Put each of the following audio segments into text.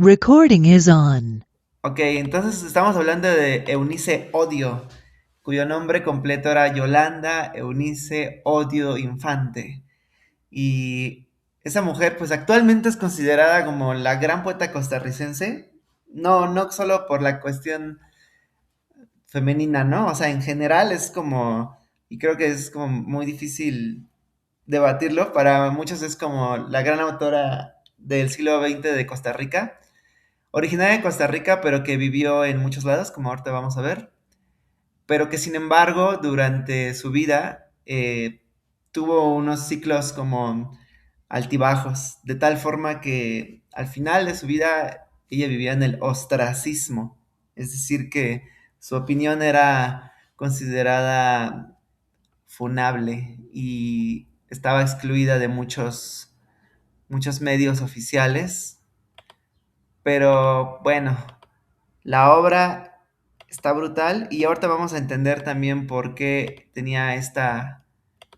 Recording is on. Ok, entonces estamos hablando de Eunice Odio, cuyo nombre completo era Yolanda Eunice Odio Infante. Y esa mujer, pues actualmente es considerada como la gran poeta costarricense. No solo por la cuestión femenina, ¿no? O sea, en general es como, y creo que es como muy difícil debatirlo. Para muchos es como la gran autora del siglo XX de Costa Rica. Originaria de Costa Rica, pero que vivió en muchos lados, como ahorita vamos a ver, pero que sin embargo durante su vida tuvo unos ciclos como altibajos, de tal forma que al final de su vida ella vivía en el ostracismo, es decir, que su opinión era considerada funable y estaba excluida de muchos medios oficiales, pero bueno, la obra está brutal y ahorita vamos a entender también por qué tenía esta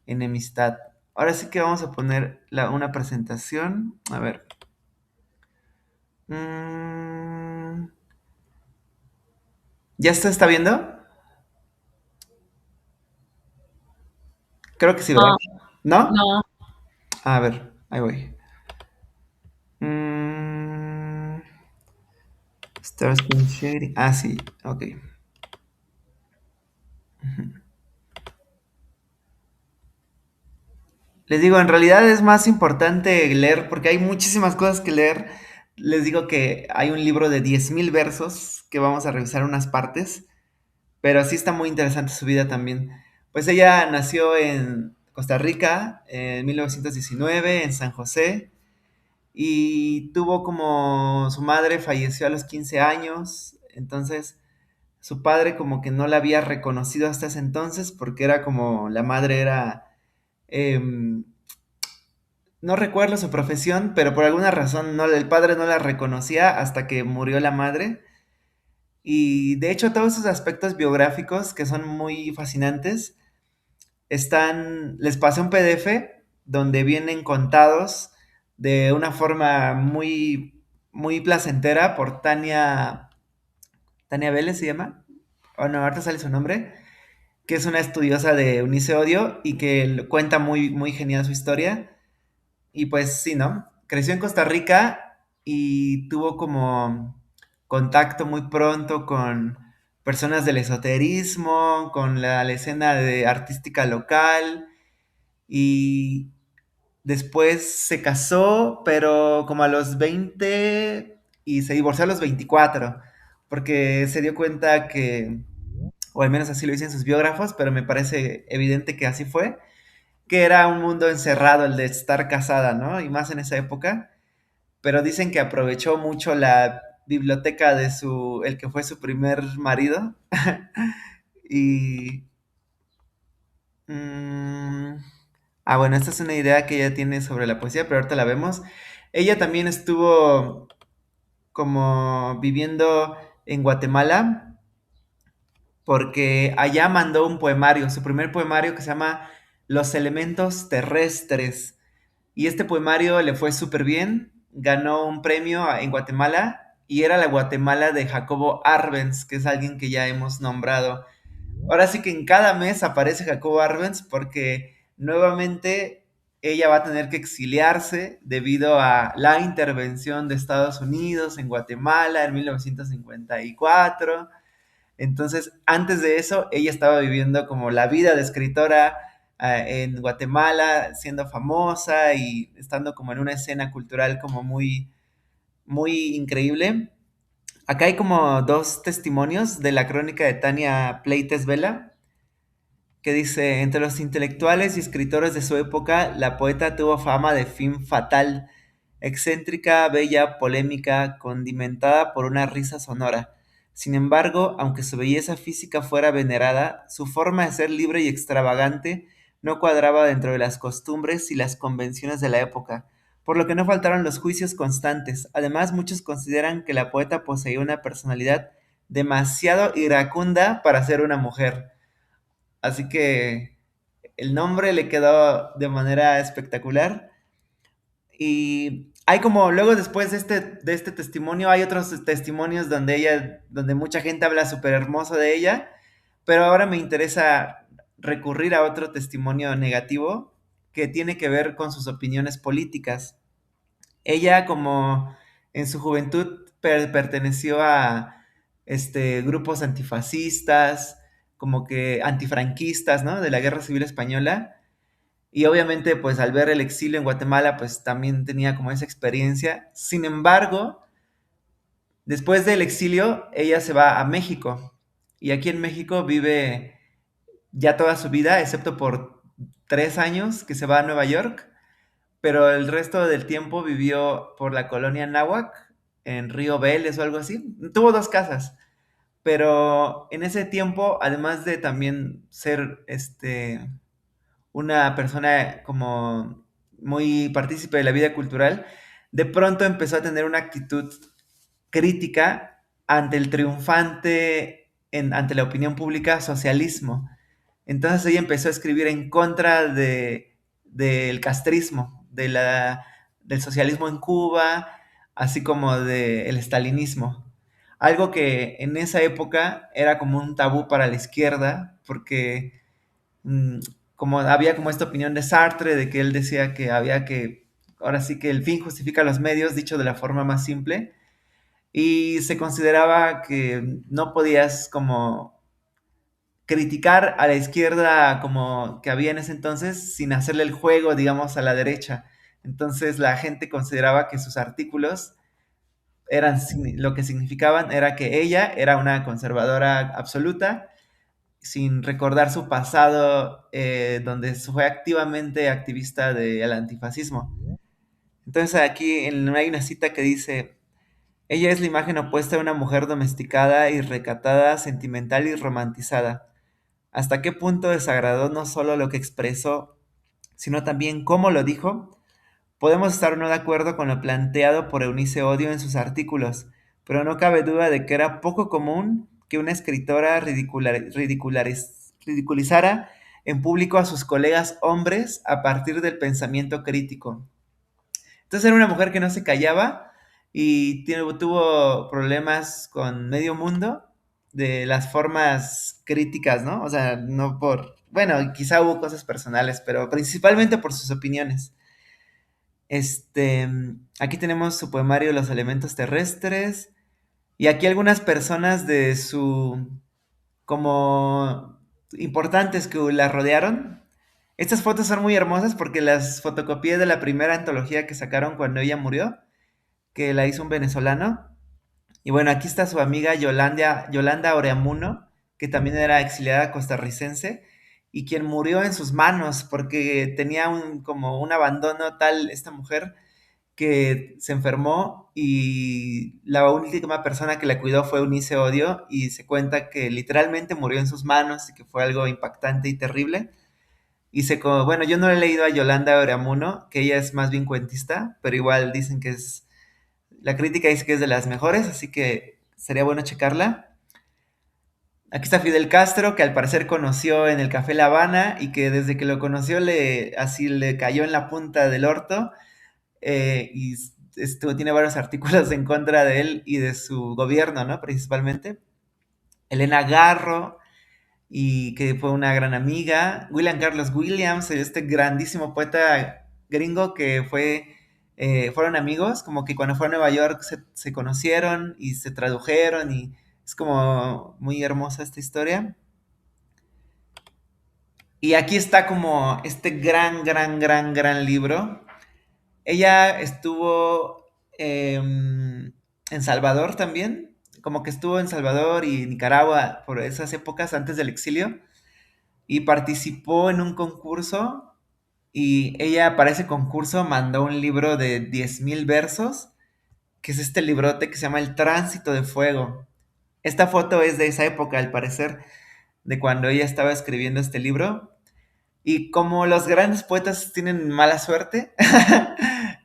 enemistad. Ahora sí que vamos a poner una presentación. A ver. Mm, ¿Ya se está viendo? Creo que sí, ¿verdad? No, ¿No? no. A ver, ahí voy. Mm, Star Screen Shading. Ah, sí, ok. Les digo, en realidad es más importante leer porque hay muchísimas cosas que leer. Les digo que hay un libro de 10,000 versos que vamos a revisar unas partes, pero sí está muy interesante su vida también. Pues ella nació en Costa Rica en 1919, en San José, y tuvo como su madre falleció a los 15 años, entonces su padre como que no la había reconocido hasta ese entonces porque era como la madre era... em, no recuerdo su profesión, pero por alguna razón el padre no la reconocía hasta que murió la madre. Y de hecho todos esos aspectos biográficos que son muy fascinantes les pasé un PDF donde vienen contados de una forma muy placentera por Tania Vélez se llama, o no, ahorita sale su nombre, que es una estudiosa de Eunice Odio y que cuenta muy genial su historia. Y pues sí, ¿no? Creció en Costa Rica y tuvo como contacto muy pronto con personas del esoterismo, con la escena artística local y después se casó, pero como a los 20 y se divorció a los 24 porque se dio cuenta que, o al menos así lo dicen sus biógrafos, pero me parece evidente que así fue, que era un mundo encerrado el de estar casada, ¿no? Y más en esa época. Pero dicen que aprovechó mucho la biblioteca de el que fue su primer marido. y... mm, bueno, esta es una idea que ella tiene sobre la poesía, pero ahorita la vemos. Ella también estuvo como viviendo en Guatemala porque allá mandó un poemario, su primer poemario que se llama Los elementos terrestres. Y este poemario le fue súper bien, ganó un premio en Guatemala y era la Guatemala de Jacobo Arbenz, que es alguien que ya hemos nombrado. Ahora sí que en cada mes aparece Jacobo Arbenz porque nuevamente ella va a tener que exiliarse debido a la intervención de Estados Unidos en Guatemala en 1954. Entonces, antes de eso, ella estaba viviendo como la vida de escritora en Guatemala, siendo famosa y estando como en una escena cultural como muy increíble. Acá hay como dos testimonios de la crónica de Tania Pleites Vela, que dice, entre los intelectuales y escritores de su época, la poeta tuvo fama de fin fatal, excéntrica, bella, polémica, condimentada por una risa sonora. Sin embargo, aunque su belleza física fuera venerada, su forma de ser libre y extravagante no cuadraba dentro de las costumbres y las convenciones de la época, por lo que no faltaron los juicios constantes. Además, muchos consideran que la poeta poseía una personalidad demasiado iracunda para ser una mujer. Así que el nombre le quedó de manera espectacular. Y hay como, luego después de este testimonio, hay otros testimonios donde donde mucha gente habla súper hermoso de ella, pero ahora me interesa recurrir a otro testimonio negativo que tiene que ver con sus opiniones políticas. Ella, como en su juventud, perteneció a grupos antifascistas, como que antifranquistas, ¿no? De la Guerra Civil Española. Y obviamente, pues al ver el exilio en Guatemala, pues también tenía como esa experiencia. Sin embargo, después del exilio, ella se va a México. Y aquí en México vive ya toda su vida, excepto por 3 años que se va a Nueva York. Pero el resto del tiempo vivió por la colonia Náhuac, en Río Vélez o algo así. Tuvo dos casas. Pero en ese tiempo, además de también ser una persona como muy partícipe de la vida cultural, de pronto empezó a tener una actitud crítica ante el triunfante, ante la opinión pública, socialismo. Entonces ella empezó a escribir en contra del castrismo, del socialismo en Cuba, así como del estalinismo. Algo que en esa época era como un tabú para la izquierda, porque mm, como había como esta opinión de Sartre, de que él decía que había que, ahora sí que el fin justifica los medios, dicho de la forma más simple, y se consideraba que no podías como criticar a la izquierda como que había en ese entonces sin hacerle el juego, digamos, a la derecha. Entonces la gente consideraba que sus artículos lo que significaban era que ella era una conservadora absoluta, sin recordar su pasado, donde fue activamente activista del antifascismo. Entonces aquí hay una cita que dice, ella es la imagen opuesta de una mujer domesticada y recatada, sentimental y romantizada. ¿Hasta qué punto desagradó no solo lo que expresó, sino también cómo lo dijo? Podemos estar o no de acuerdo con lo planteado por Eunice Odio en sus artículos, pero no cabe duda de que era poco común que una escritora ridiculizara en público a sus colegas hombres a partir del pensamiento crítico. Entonces era una mujer que no se callaba y tuvo problemas con medio mundo de las formas críticas, ¿no? O sea, no por, bueno, quizá hubo cosas personales, pero principalmente por sus opiniones. Este, aquí tenemos su poemario Los elementos terrestres y aquí algunas personas de como importantes que la rodearon. Estas fotos son muy hermosas porque las fotocopié de la primera antología que sacaron cuando ella murió, que la hizo un venezolano. Y bueno, aquí está su amiga Yolanda Oreamuno, que también era exiliada costarricense y quien murió en sus manos porque tenía como un abandono tal esta mujer que se enfermó y la última persona que la cuidó fue Eunice Odio y se cuenta que literalmente murió en sus manos y que fue algo impactante y terrible. Bueno, yo no he leído a Yolanda Oreamuno, que ella es más bien cuentista, pero igual dicen que la crítica dice que es de las mejores, así que sería bueno checarla. Aquí está Fidel Castro, que al parecer conoció en el Café La Habana y que desde que lo conoció así le cayó en la punta del orto, y tiene varios artículos en contra de él y de su gobierno, ¿no? Principalmente. Elena Garro, y que fue una gran amiga. William Carlos Williams, este grandísimo poeta gringo que fueron amigos, como que cuando fue a Nueva York se conocieron y se tradujeron y es como muy hermosa esta historia. Y aquí está como este gran libro. Ella estuvo en Salvador también, como que estuvo en Salvador y Nicaragua por esas épocas antes del exilio y participó en un concurso y ella para ese concurso mandó un libro de 10,000 versos, que es este librote que se llama El Tránsito de Fuego. Esta foto es de esa época, al parecer, de cuando ella estaba escribiendo este libro. Y como los grandes poetas tienen mala suerte,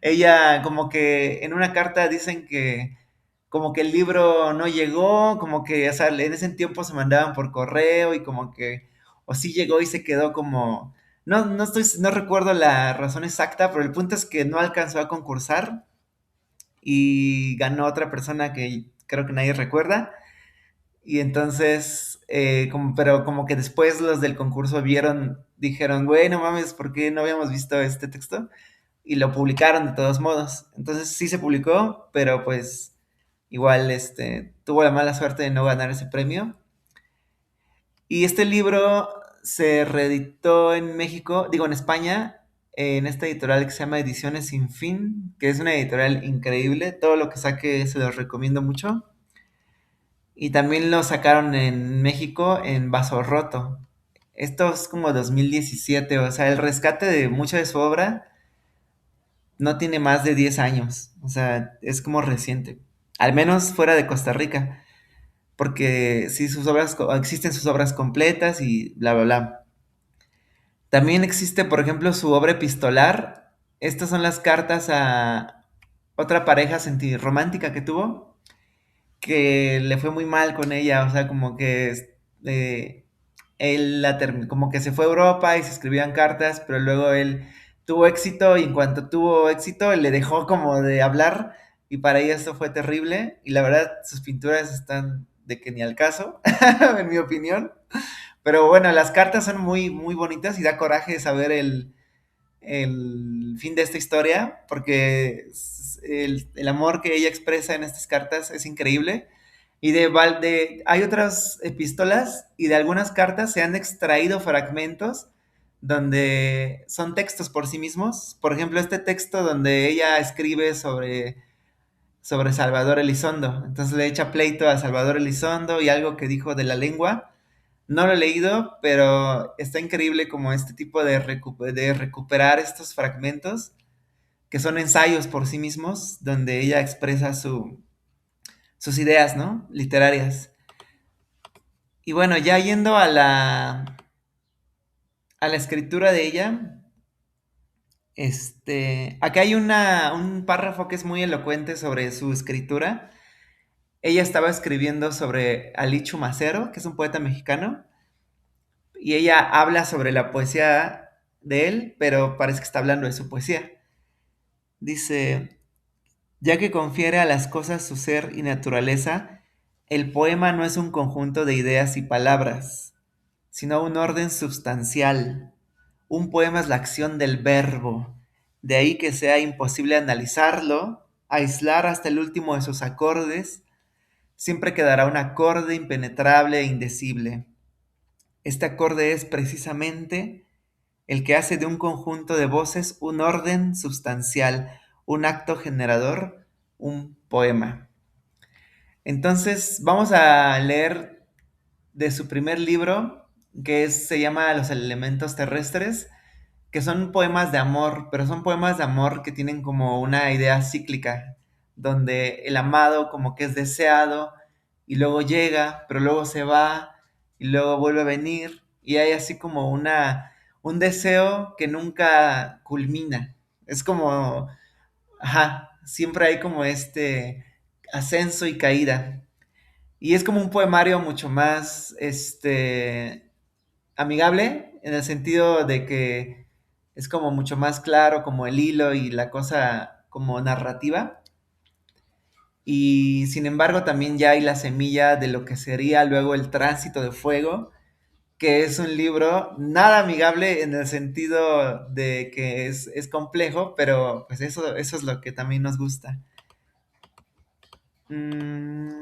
ella como que en una carta dicen que como que el libro no llegó, como que, o sea, en ese tiempo se mandaban por correo y como que, o sí llegó y se quedó como, no recuerdo la razón exacta, pero el punto es que no alcanzó a concursar y ganó otra persona que creo que nadie recuerda. Y entonces, pero como que después los del concurso vieron, dijeron, güey, no mames, ¿por qué no habíamos visto este texto? Y lo publicaron de todos modos. Entonces sí se publicó, pero pues igual tuvo la mala suerte de no ganar ese premio. Y este libro se reeditó en México, digo en España, en esta editorial que se llama Ediciones Sin Fin, que es una editorial increíble. Todo lo que saque se los recomiendo mucho. Y también lo sacaron en México en Vaso Roto. Esto es como 2017, o sea, el rescate de mucha de su obra no tiene más de 10 años, o sea, es como reciente, al menos fuera de Costa Rica, porque sí, existen sus obras completas y bla, bla, bla. También existe, por ejemplo, su obra epistolar. Estas son las cartas a otra pareja sentirromántica que tuvo, que le fue muy mal con ella, o sea, como que él como que se fue a Europa y se escribían cartas, pero luego él tuvo éxito y en cuanto tuvo éxito, él le dejó como de hablar y para ella esto fue terrible y la verdad sus pinturas están de que ni al caso, en mi opinión. Pero bueno, las cartas son muy, muy bonitas y da coraje saber el fin de esta historia, porque el amor que ella expresa en estas cartas es increíble. Y hay otras epístolas y de algunas cartas se han extraído fragmentos donde son textos por sí mismos. Por ejemplo, este texto donde ella escribe sobre Salvador Elizondo. Entonces le echa pleito a Salvador Elizondo y algo que dijo de la lengua. No lo he leído, pero está increíble como este tipo de recuperar estos fragmentos, que son ensayos por sí mismos, donde ella expresa sus ideas, ¿no? Literarias. Y bueno, ya yendo a la escritura de ella, acá hay un párrafo que es muy elocuente sobre su escritura. Ella estaba escribiendo sobre Ali Chumacero, que es un poeta mexicano, y ella habla sobre la poesía de él, pero parece que está hablando de su poesía. Dice, ya que confiere a las cosas su ser y naturaleza, el poema no es un conjunto de ideas y palabras, sino un orden sustancial. Un poema es la acción del verbo, de ahí que sea imposible analizarlo, aislar hasta el último de sus acordes, siempre quedará un acorde impenetrable e indecible. Este acorde es precisamente el que hace de un conjunto de voces un orden sustancial, un acto generador, un poema. Entonces, vamos a leer de su primer libro, se llama Los elementos terrestres, que son poemas de amor, pero son poemas de amor que tienen como una idea cíclica, donde el amado como que es deseado y luego llega, pero luego se va y luego vuelve a venir y hay así como un deseo que nunca culmina. Es como, ajá, siempre hay como este ascenso y caída. Y es como un poemario mucho más, amigable, en el sentido de que es como mucho más claro, como el hilo y la cosa como narrativa. Y sin embargo también ya hay la semilla de lo que sería luego el Tránsito de Fuego, que es un libro nada amigable en el sentido de que es complejo, pero pues eso es lo que también nos gusta. Mm,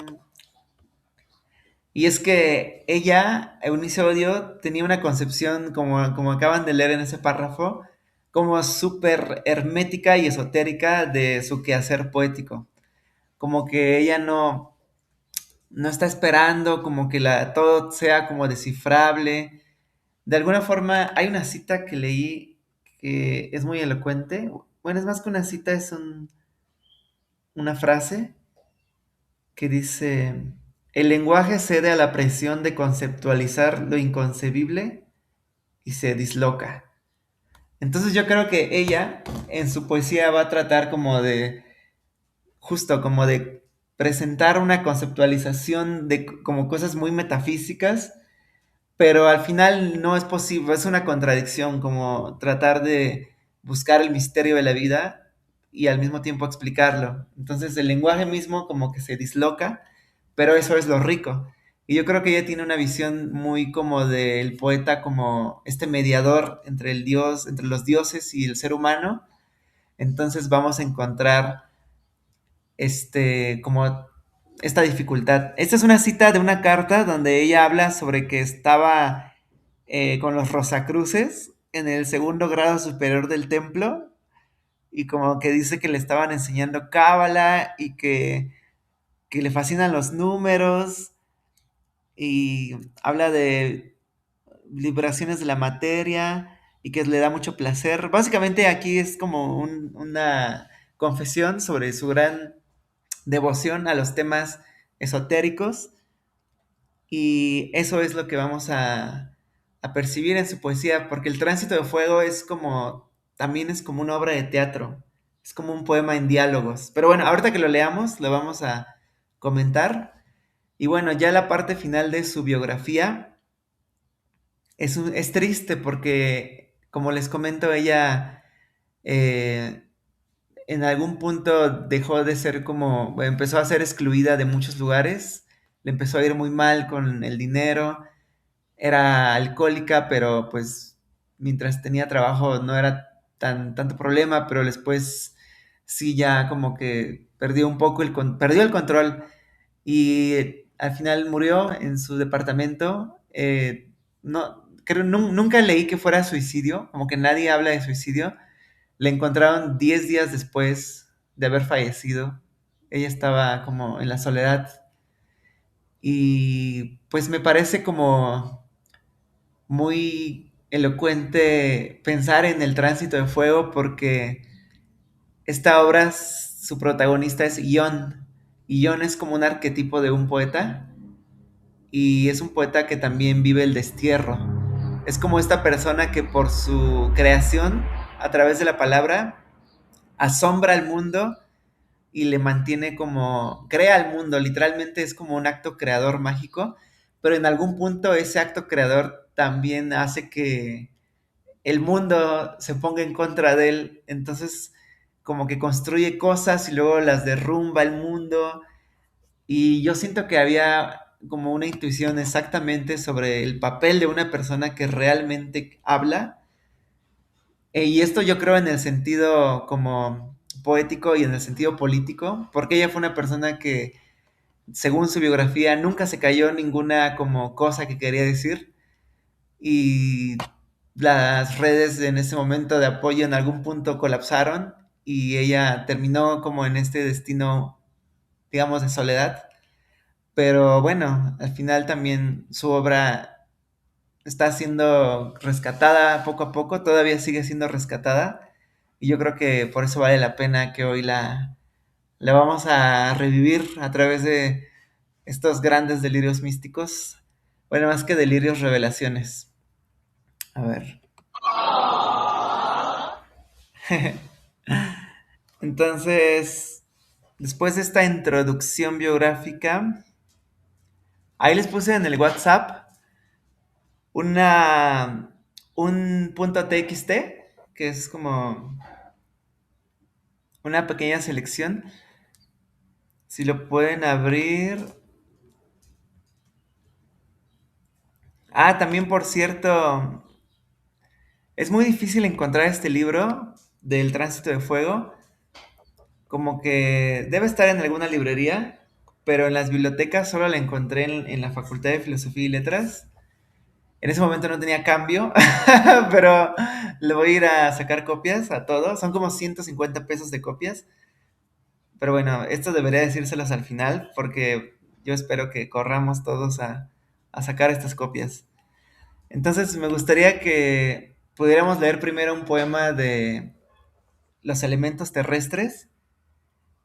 Y es que ella, Eunice Odio, tenía una concepción, como acaban de leer en ese párrafo, como súper hermética y esotérica de su quehacer poético. Como que ella no está esperando, como que todo sea como descifrable. De alguna forma, hay una cita que leí que es muy elocuente. Bueno, es más que una cita, una frase que dice, el lenguaje cede a la presión de conceptualizar lo inconcebible y se disloca. Entonces yo creo que ella en su poesía va a tratar como justo como de presentar una conceptualización de como cosas muy metafísicas, pero al final no es posible, es una contradicción como tratar de buscar el misterio de la vida y al mismo tiempo explicarlo. Entonces el lenguaje mismo como que se disloca, pero eso es lo rico. Y yo creo que ella tiene una visión muy como del poeta como este mediador entre el dios, entre los dioses y el ser humano. Entonces vamos a encontrar como esta dificultad. Esta es una cita de una carta donde ella habla sobre que estaba con los Rosacruces en el segundo grado superior del templo y como que dice que le estaban enseñando cábala y que le fascinan los números y habla de liberaciones de la materia y que le da mucho placer. Básicamente aquí es como una confesión sobre su gran devoción a los temas esotéricos y eso es lo que vamos a percibir en su poesía, porque el Tránsito de Fuego es como, también es como una obra de teatro, es como un poema en diálogos. Pero bueno, ahorita que lo leamos, lo vamos a comentar. Y bueno, ya la parte final de su biografía es triste porque, como les comento, ella eh, en algún punto dejó de ser como, bueno, empezó a ser excluida de muchos lugares, le empezó a ir muy mal con el dinero, era alcohólica, pero pues mientras tenía trabajo no era tanto problema, pero después sí ya como que perdió un poco perdió el control y al final murió en su departamento. No, creo, nunca leí que fuera suicidio, como que nadie habla de suicidio. Le encontraron 10 días después de haber fallecido. Ella estaba como en la soledad y pues me parece como muy elocuente pensar en el Tránsito de Fuego porque esta obra, su protagonista es Ion. Y Ion es como un arquetipo de un poeta y es un poeta que también vive el destierro. Es como esta persona que por su creación, a través de la palabra, asombra al mundo y le mantiene como, crea el mundo, literalmente es como un acto creador mágico, pero en algún punto ese acto creador también hace que el mundo se ponga en contra de él, entonces como que construye cosas y luego las derrumba el mundo y yo siento que había como una intuición exactamente sobre el papel de una persona que realmente habla. Y esto yo creo en el sentido como poético y en el sentido político, porque ella fue una persona que, según su biografía, nunca se cayó ninguna como cosa que quería decir y las redes en ese momento de apoyo en algún punto colapsaron y ella terminó como en este destino, digamos, de soledad. Pero bueno, al final también su obra está siendo rescatada poco a poco, todavía sigue siendo rescatada. Y yo creo que por eso vale la pena que hoy la vamos a revivir a través de estos grandes delirios místicos. Bueno, más que delirios, revelaciones. A ver. Entonces, después de esta introducción biográfica, ahí les puse en el WhatsApp una, un punto TXT, que es como una pequeña selección. Si lo pueden abrir. Ah, también por cierto, es muy difícil encontrar este libro del Tránsito de Fuego. Como que debe estar en alguna librería, pero en las bibliotecas solo la encontré en la Facultad de Filosofía y Letras. En ese momento no tenía cambio, pero le voy a ir a sacar copias a todos. Son como 150 pesos de copias. Pero bueno, esto debería decírselos al final porque yo espero que corramos todos a sacar estas copias. Entonces me gustaría que pudiéramos leer primero un poema de los elementos terrestres,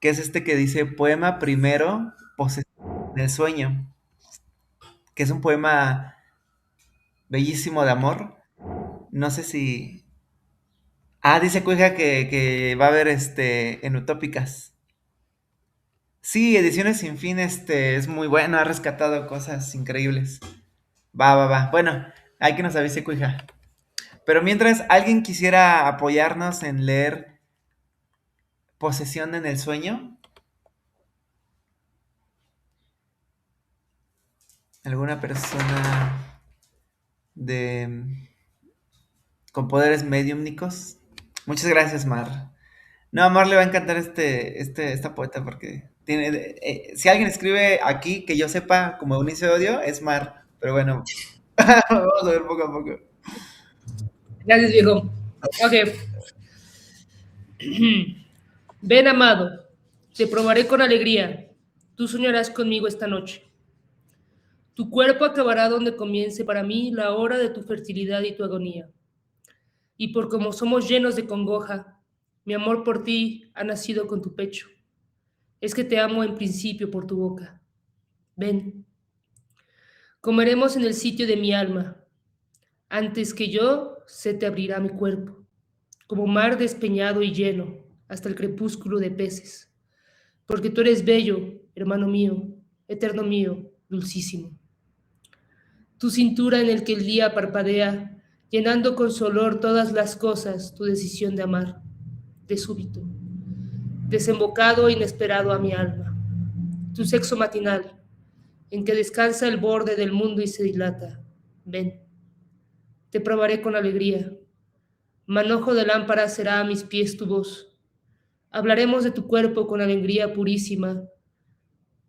que es este que dice poema primero, posesión del sueño, que es un poema bellísimo de amor. No sé si... Ah, dice Cuija que va a haber en Utópicas. Sí, Ediciones Sin Fin es muy bueno, ha rescatado cosas increíbles. Va. Bueno, hay que nos avise Cuija. Pero mientras alguien quisiera apoyarnos en leer posesión en el sueño. Alguna persona de con poderes mediúmnicos. Muchas gracias, Mar. No, a Mar le va a encantar esta poeta porque si alguien escribe aquí que yo sepa como Eunice Odio, es Mar. Pero bueno, vamos a ver poco a poco. Gracias, viejo. Ok. Ven, amado, te probaré con alegría. Tú soñarás conmigo esta noche. Tu cuerpo acabará donde comience para mí la hora de tu fertilidad y tu agonía. Y por como somos llenos de congoja, mi amor por ti ha nacido con tu pecho. Es que te amo en principio por tu boca. Ven, comeremos en el sitio de mi alma. Antes que yo, se te abrirá mi cuerpo, como mar despeñado y lleno, hasta el crepúsculo de peces. Porque tú eres bello, hermano mío, eterno mío, dulcísimo. Tu cintura en el que el día parpadea, llenando con su olor todas las cosas, tu decisión de amar, de súbito, desembocado e inesperado a mi alma. Tu sexo matinal, en que descansa el borde del mundo y se dilata. Ven, te probaré con alegría. Manojo de lámpara será a mis pies tu voz. Hablaremos de tu cuerpo con alegría purísima,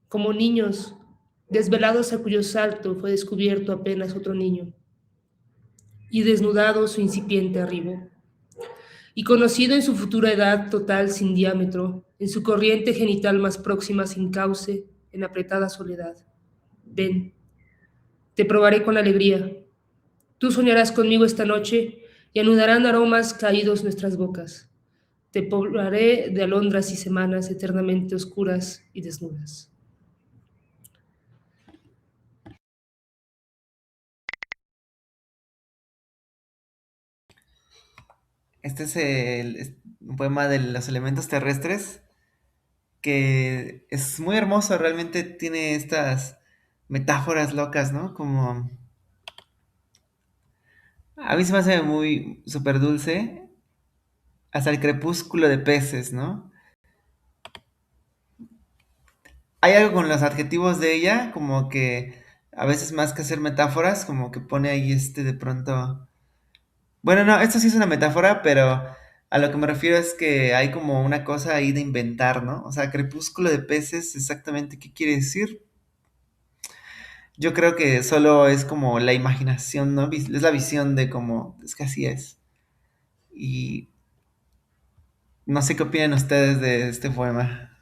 como niños, desvelados a cuyo salto fue descubierto apenas otro niño, y desnudado su incipiente arribo, y conocido en su futura edad total sin diámetro, en su corriente genital más próxima sin cauce, en apretada soledad. Ven, te probaré con alegría. Tú soñarás conmigo esta noche y anudarán aromas caídos nuestras bocas. Te poblaré de alondras y semanas eternamente oscuras y desnudas. Este es un poema de los elementos terrestres que es muy hermoso, realmente tiene estas metáforas locas, ¿no? Como a mí se me hace muy súper dulce, hasta el crepúsculo de peces, ¿no? Hay algo con los adjetivos de ella, como que a veces más que hacer metáforas, como que pone ahí de pronto. Bueno, no, esto sí es una metáfora, pero a lo que me refiero es que hay como una cosa ahí de inventar, ¿no? O sea, crepúsculo de peces, exactamente qué quiere decir. Yo creo que solo es como la imaginación, ¿no? Es la visión de cómo, es que así es. Y no sé qué opinan ustedes de este poema.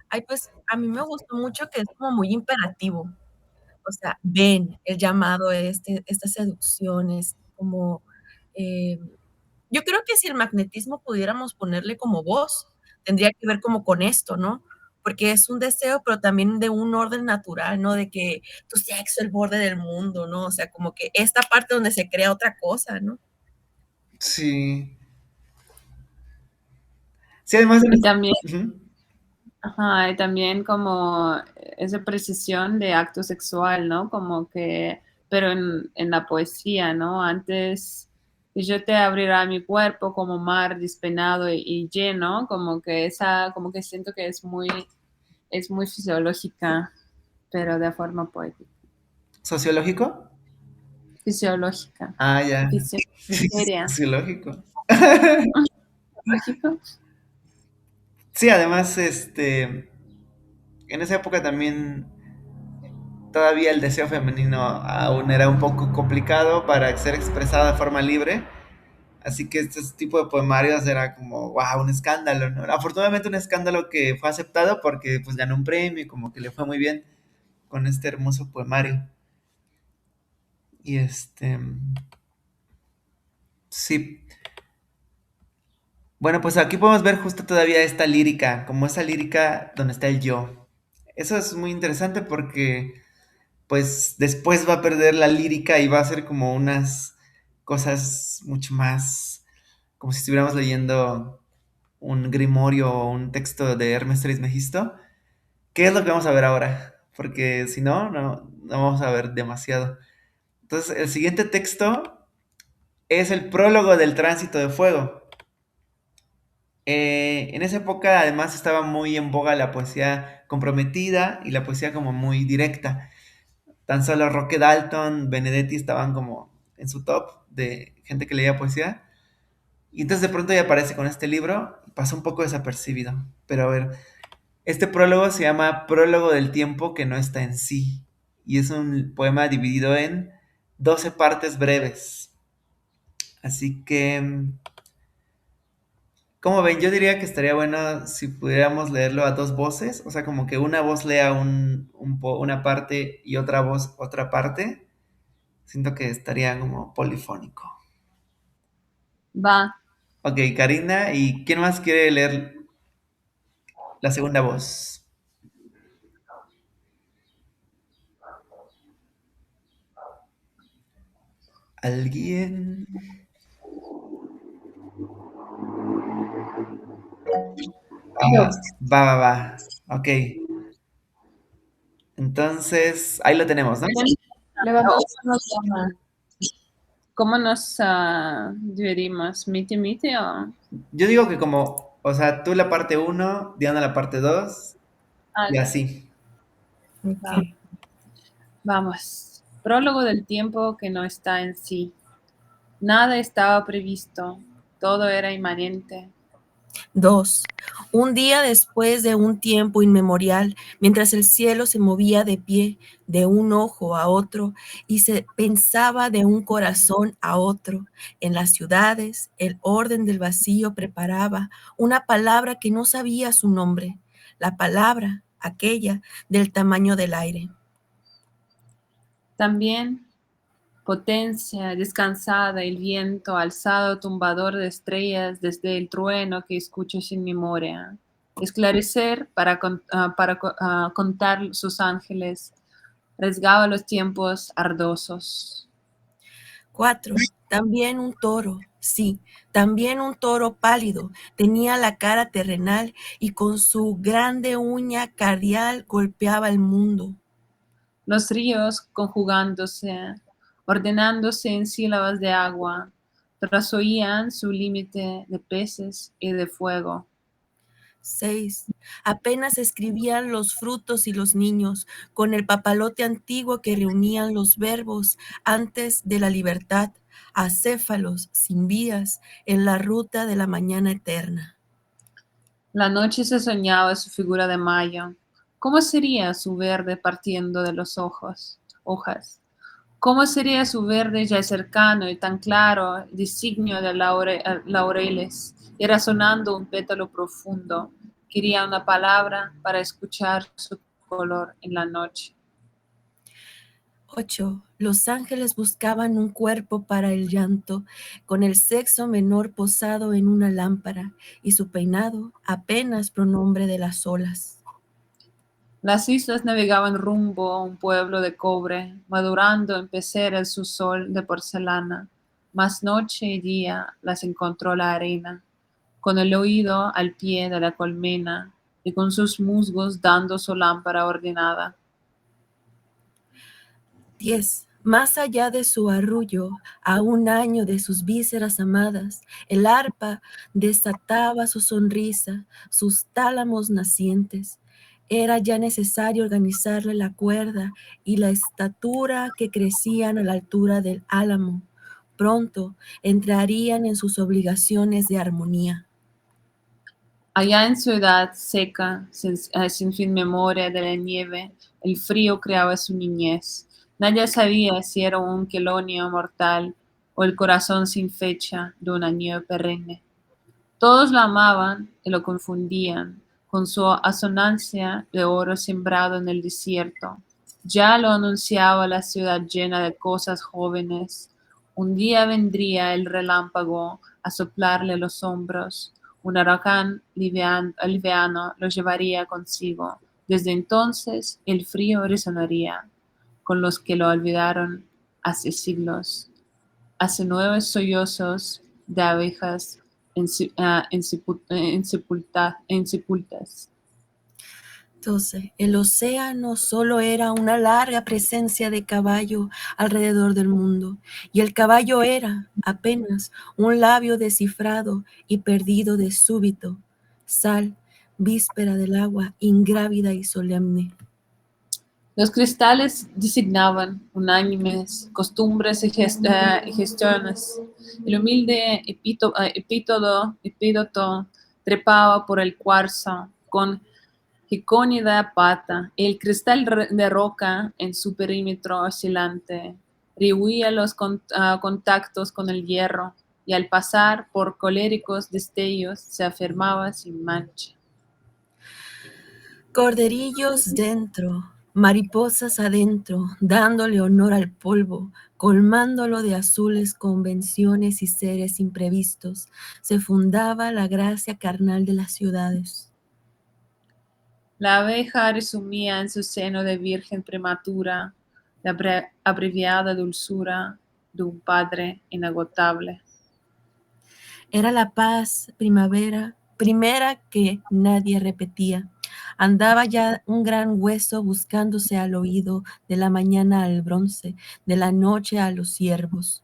Ay, pues a mí me gustó mucho que es como muy imperativo. O sea, ven el llamado, estas seducciones, como eh, yo creo que si el magnetismo pudiéramos ponerle como voz, tendría que ver como con esto, ¿no? Porque es un deseo, pero también de un orden natural, ¿no? De que tu sexo, el borde del mundo, ¿no? O sea, como que esta parte donde se crea otra cosa, ¿no? Sí. Sí, además Y también, Ujú. ajá, y también como esa precisión de acto sexual, ¿no? Como que, pero en la poesía, ¿no? Antes que yo te abrirá mi cuerpo como mar despenado y lleno, como que como que siento que es muy fisiológica, pero de forma poética. ¿Sociológico? Fisiológica. Ah, ya. Sí, Fisioteria. sociológico. Lógico. Sí, además, en esa época también todavía el deseo femenino aún era un poco complicado para ser expresado de forma libre. Así que este tipo de poemarios era como, wow, un escándalo, ¿no? Afortunadamente un escándalo que fue aceptado porque pues ganó un premio y como que le fue muy bien con este hermoso poemario. Y sí. Bueno, pues aquí podemos ver justo todavía esta lírica, como esa lírica donde está el yo. Eso es muy interesante porque pues después va a perder la lírica y va a ser como unas cosas mucho más, como si estuviéramos leyendo un grimorio o un texto de Hermes Trismegisto. ¿Qué es lo que vamos a ver ahora? Porque si no, no vamos a ver demasiado. Entonces, el siguiente texto es el prólogo del Tránsito de Fuego. En esa época además estaba muy en boga la poesía comprometida y la poesía como muy directa. Tan solo Roque Dalton, Benedetti estaban como en su top de gente que leía poesía. Y entonces de pronto ya aparece con este libro, pasó un poco desapercibido. Pero a ver, este prólogo se llama Prólogo del tiempo que no está en sí. Y es un poema dividido en 12 partes breves. Así que, como ven, yo diría que estaría bueno si pudiéramos leerlo a dos voces. O sea, como que una voz lea una parte y otra voz otra parte. Siento que estaría como polifónico. Va. Ok, Karina, ¿y quién más quiere leer la segunda voz? ¿Alguien? Yo. Va. Ok. Entonces, ahí lo tenemos, ¿no? Levanta. ¿Cómo nos dividimos? ¿Miti miti o...? Yo digo que como, o sea, tú la parte uno, Diana la parte 2 Ah, y así. va. Ok. Vamos. Prólogo del tiempo que no está en sí. Nada estaba previsto. Todo era inmanente. 2. Un día después de un tiempo inmemorial, mientras el cielo se movía de pie de un ojo a otro y se pensaba de un corazón a otro, en las ciudades el orden del vacío preparaba una palabra que no sabía su nombre, la palabra aquella del tamaño del aire. También potencia, descansada, el viento, alzado, tumbador de estrellas desde el trueno que escucho sin memoria. Esclarecer para contar sus ángeles, arriesgaba los tiempos ardosos. 4. También un toro, sí, también un toro pálido, tenía la cara terrenal y con su grande uña cardial golpeaba el mundo. Los ríos conjugándose, ordenándose en sílabas de agua, trasoían su límite de peces y de fuego. 6. Apenas escribían los frutos y los niños, con el papalote antiguo que reunían los verbos antes de la libertad, acéfalos sin vías en la ruta de la mañana eterna. La noche se soñaba su figura de mayo. ¿Cómo sería su verde partiendo de los hojas? ¿Cómo sería su verde ya cercano y tan claro, designio de laureles? Era sonando un pétalo profundo. Quería una palabra para escuchar su color en la noche. 8. Los ángeles buscaban un cuerpo para el llanto, con el sexo menor posado en una lámpara y su peinado apenas pronombre de las olas. Las islas navegaban rumbo a un pueblo de cobre, madurando en peceras su sol de porcelana. Mas noche y día las encontró la arena, con el oído al pie de la colmena y con sus musgos dando su lámpara ordenada. 10. Más allá de su arrullo, a un año de sus vísceras amadas, el arpa desataba su sonrisa, sus tálamos nacientes. Era ya necesario organizarle la cuerda y la estatura que crecían a la altura del álamo. Pronto entrarían en sus obligaciones de armonía. Allá en su edad seca, sin fin memoria de la nieve, el frío creaba su niñez. Nadie sabía si era un quelonio mortal o el corazón sin fecha de una nieve perenne. Todos lo amaban y lo confundían con su asonancia de oro sembrado en el desierto. Ya lo anunciaba la ciudad llena de cosas jóvenes. Un día vendría el relámpago a soplarle los hombros. Un huracán liviano lo llevaría consigo. Desde entonces el frío resonaría con los que lo olvidaron hace siglos. Hace 9 sollozos de abejas en sepultas. 12. El océano solo era una larga presencia de caballo alrededor del mundo, y el caballo era apenas un labio descifrado y perdido de súbito, sal, víspera del agua, ingrávida y solemne. Los cristales designaban unánimes costumbres y gestiones. El humilde epídoto trepaba por el cuarzo con gecónida pata. El cristal de roca en su perímetro oscilante rehuía los contactos con el hierro y al pasar por coléricos destellos se afirmaba sin mancha. Corderillos dentro, mariposas adentro, dándole honor al polvo, colmándolo de azules convenciones y seres imprevistos, se fundaba la gracia carnal de las ciudades. La abeja resumía en su seno de virgen prematura la abreviada dulzura de un padre inagotable. Era la paz primera que nadie repetía. Andaba ya un gran hueso buscándose al oído, de la mañana al bronce, de la noche a los ciervos.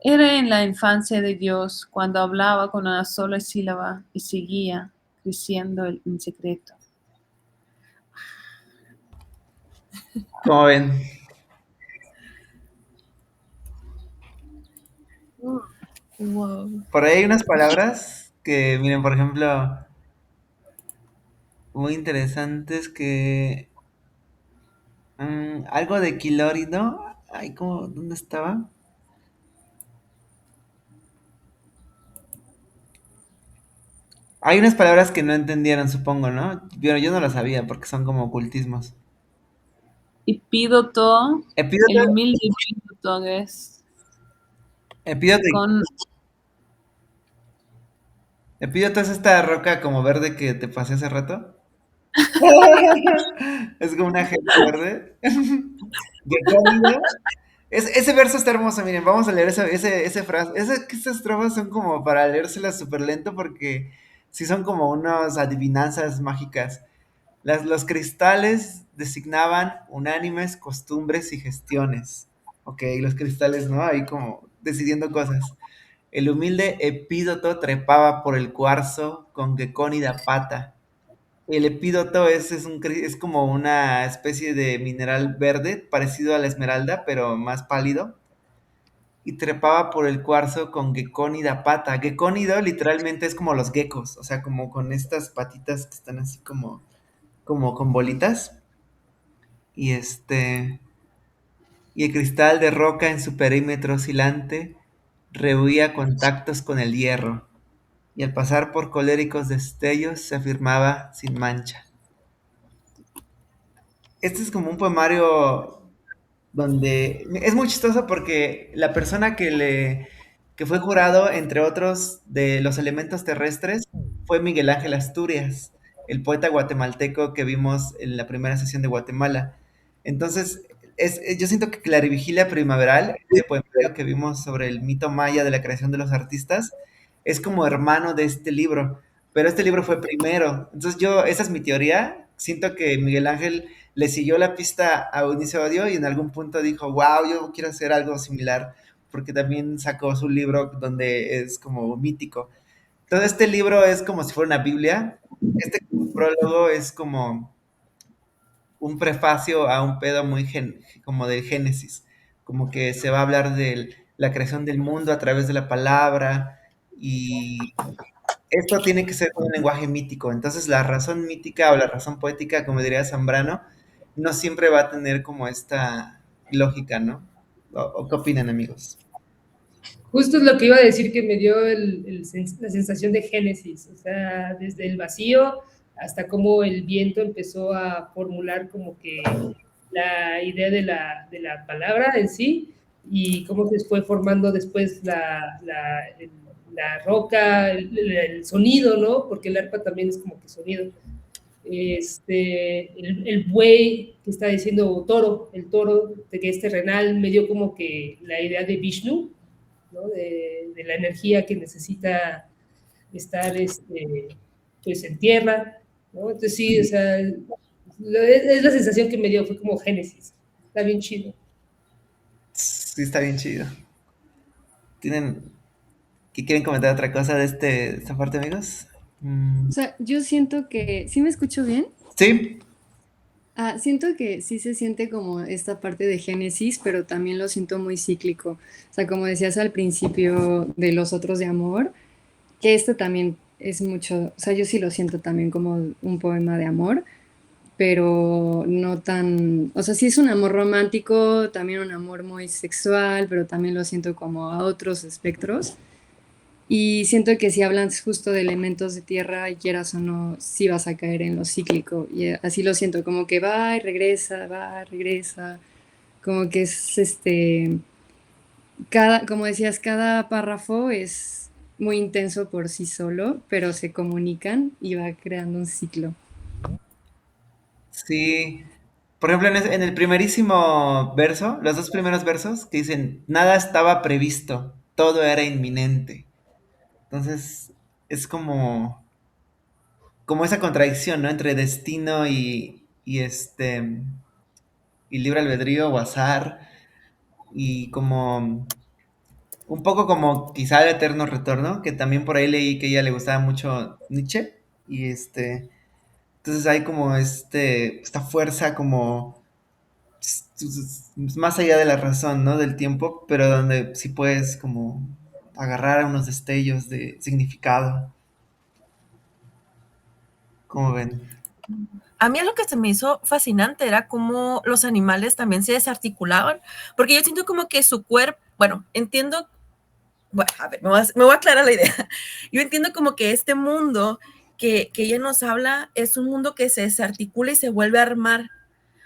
Era en la infancia de Dios cuando hablaba con una sola sílaba y seguía creciendo en secreto. Como ven, Wow. por ahí hay unas palabras que, miren, por ejemplo, muy interesantes que... algo de quilórido. Ay, ¿cómo? ¿Dónde estaba? Hay unas palabras que no entendieron, supongo, ¿no? Yo no las sabía porque son como ocultismos. Epídoto, Epídoto, el humilde epídoto es epídoto, con epídoto es esta roca como verde que te pasé hace rato. Es como una gema verde. Gecónida. Ese verso está hermoso, miren, vamos a leer ese frase. Esas estrofas son como para leérselas súper lento porque sí son como unas adivinanzas mágicas. Los cristales designaban unánimes costumbres y gestiones. Ok, los cristales, ¿no? Ahí como decidiendo cosas. El humilde epídoto trepaba por el cuarzo con gecónida pata. El epídoto es como una especie de mineral verde parecido a la esmeralda, pero más pálido. Y trepaba por el cuarzo con gecónida pata. Gecónido literalmente es como los geckos, o sea, como con estas patitas que están así como con bolitas. Y y el cristal de roca en su perímetro oscilante rehuía contactos con el hierro. Y al pasar por coléricos destellos se afirmaba sin mancha. Este es como un poemario donde es muy chistoso porque la persona que fue jurado, entre otros, de los elementos terrestres, fue Miguel Ángel Asturias, el poeta guatemalteco que vimos en la primera sesión de Guatemala. Entonces, yo siento que Clarivigilia Primaveral, este poemario que vimos sobre el mito maya de la creación de los artistas, es como hermano de este libro, pero este libro fue primero. Entonces esa es mi teoría. Siento que Miguel Ángel le siguió la pista a Eunice Odio y en algún punto dijo, wow, yo quiero hacer algo similar, porque también sacó su libro donde es como mítico. Todo este libro es como si fuera una Biblia. Este prólogo es como un prefacio a un pedo muy como de Génesis, como que se va a hablar de la creación del mundo a través de la palabra y esto tiene que ser con un lenguaje mítico. Entonces, la razón mítica o la razón poética, como diría Zambrano, no siempre va a tener como esta lógica, ¿no? ¿O qué opinan, amigos? Justo es lo que iba a decir que me dio la sensación de Génesis, o sea, desde el vacío hasta cómo el viento empezó a formular como que la idea de la palabra en sí y cómo se fue formando después la roca, el sonido, ¿no? Porque el arpa también es como que sonido. El buey que está diciendo toro, el toro de que es terrenal, me dio como que la idea de Vishnu, ¿no? De la energía que necesita estar pues en tierra, ¿no? Entonces sí, o sea, es la sensación que me dio, fue como Génesis. Está bien chido. Sí, está bien chido. ¿Tienen que quieren comentar otra cosa de esta parte, amigos? O sea, yo siento que, ¿sí me escucho bien? Sí, Siento que sí se siente como esta parte de Génesis, pero también lo siento muy cíclico. O sea, como decías al principio de Los Otros de Amor, que esto también es mucho, o sea, yo sí lo siento también como un poema de amor, pero no tan, o sea, sí es un amor romántico, también un amor muy sexual, pero también lo siento como a otros espectros. Y siento que si hablas justo de elementos de tierra, y quieras o no, sí vas a caer en lo cíclico. Y así lo siento, como que va, regresa, como que es como decías, cada párrafo es muy intenso por sí solo, pero se comunican y va creando un ciclo. sí. Por ejemplo, en el primerísimo verso, los dos primeros versos, que dicen, nada estaba previsto, todo era inminente. Entonces, es como esa contradicción, ¿no? Entre destino y libre albedrío o azar, y como un poco como quizá el eterno retorno, que también por ahí leí que a ella le gustaba mucho Nietzsche, y entonces hay como esta fuerza como más allá de la razón, ¿no? Del tiempo, pero donde sí puedes como agarrar unos destellos de significado, como ven. A mí lo que se me hizo fascinante era cómo los animales también se desarticulaban, porque yo siento como que su cuerpo, bueno, entiendo, bueno, a ver, me voy a aclarar la idea. Yo entiendo como que este mundo que ella nos habla es un mundo que se desarticula y se vuelve a armar,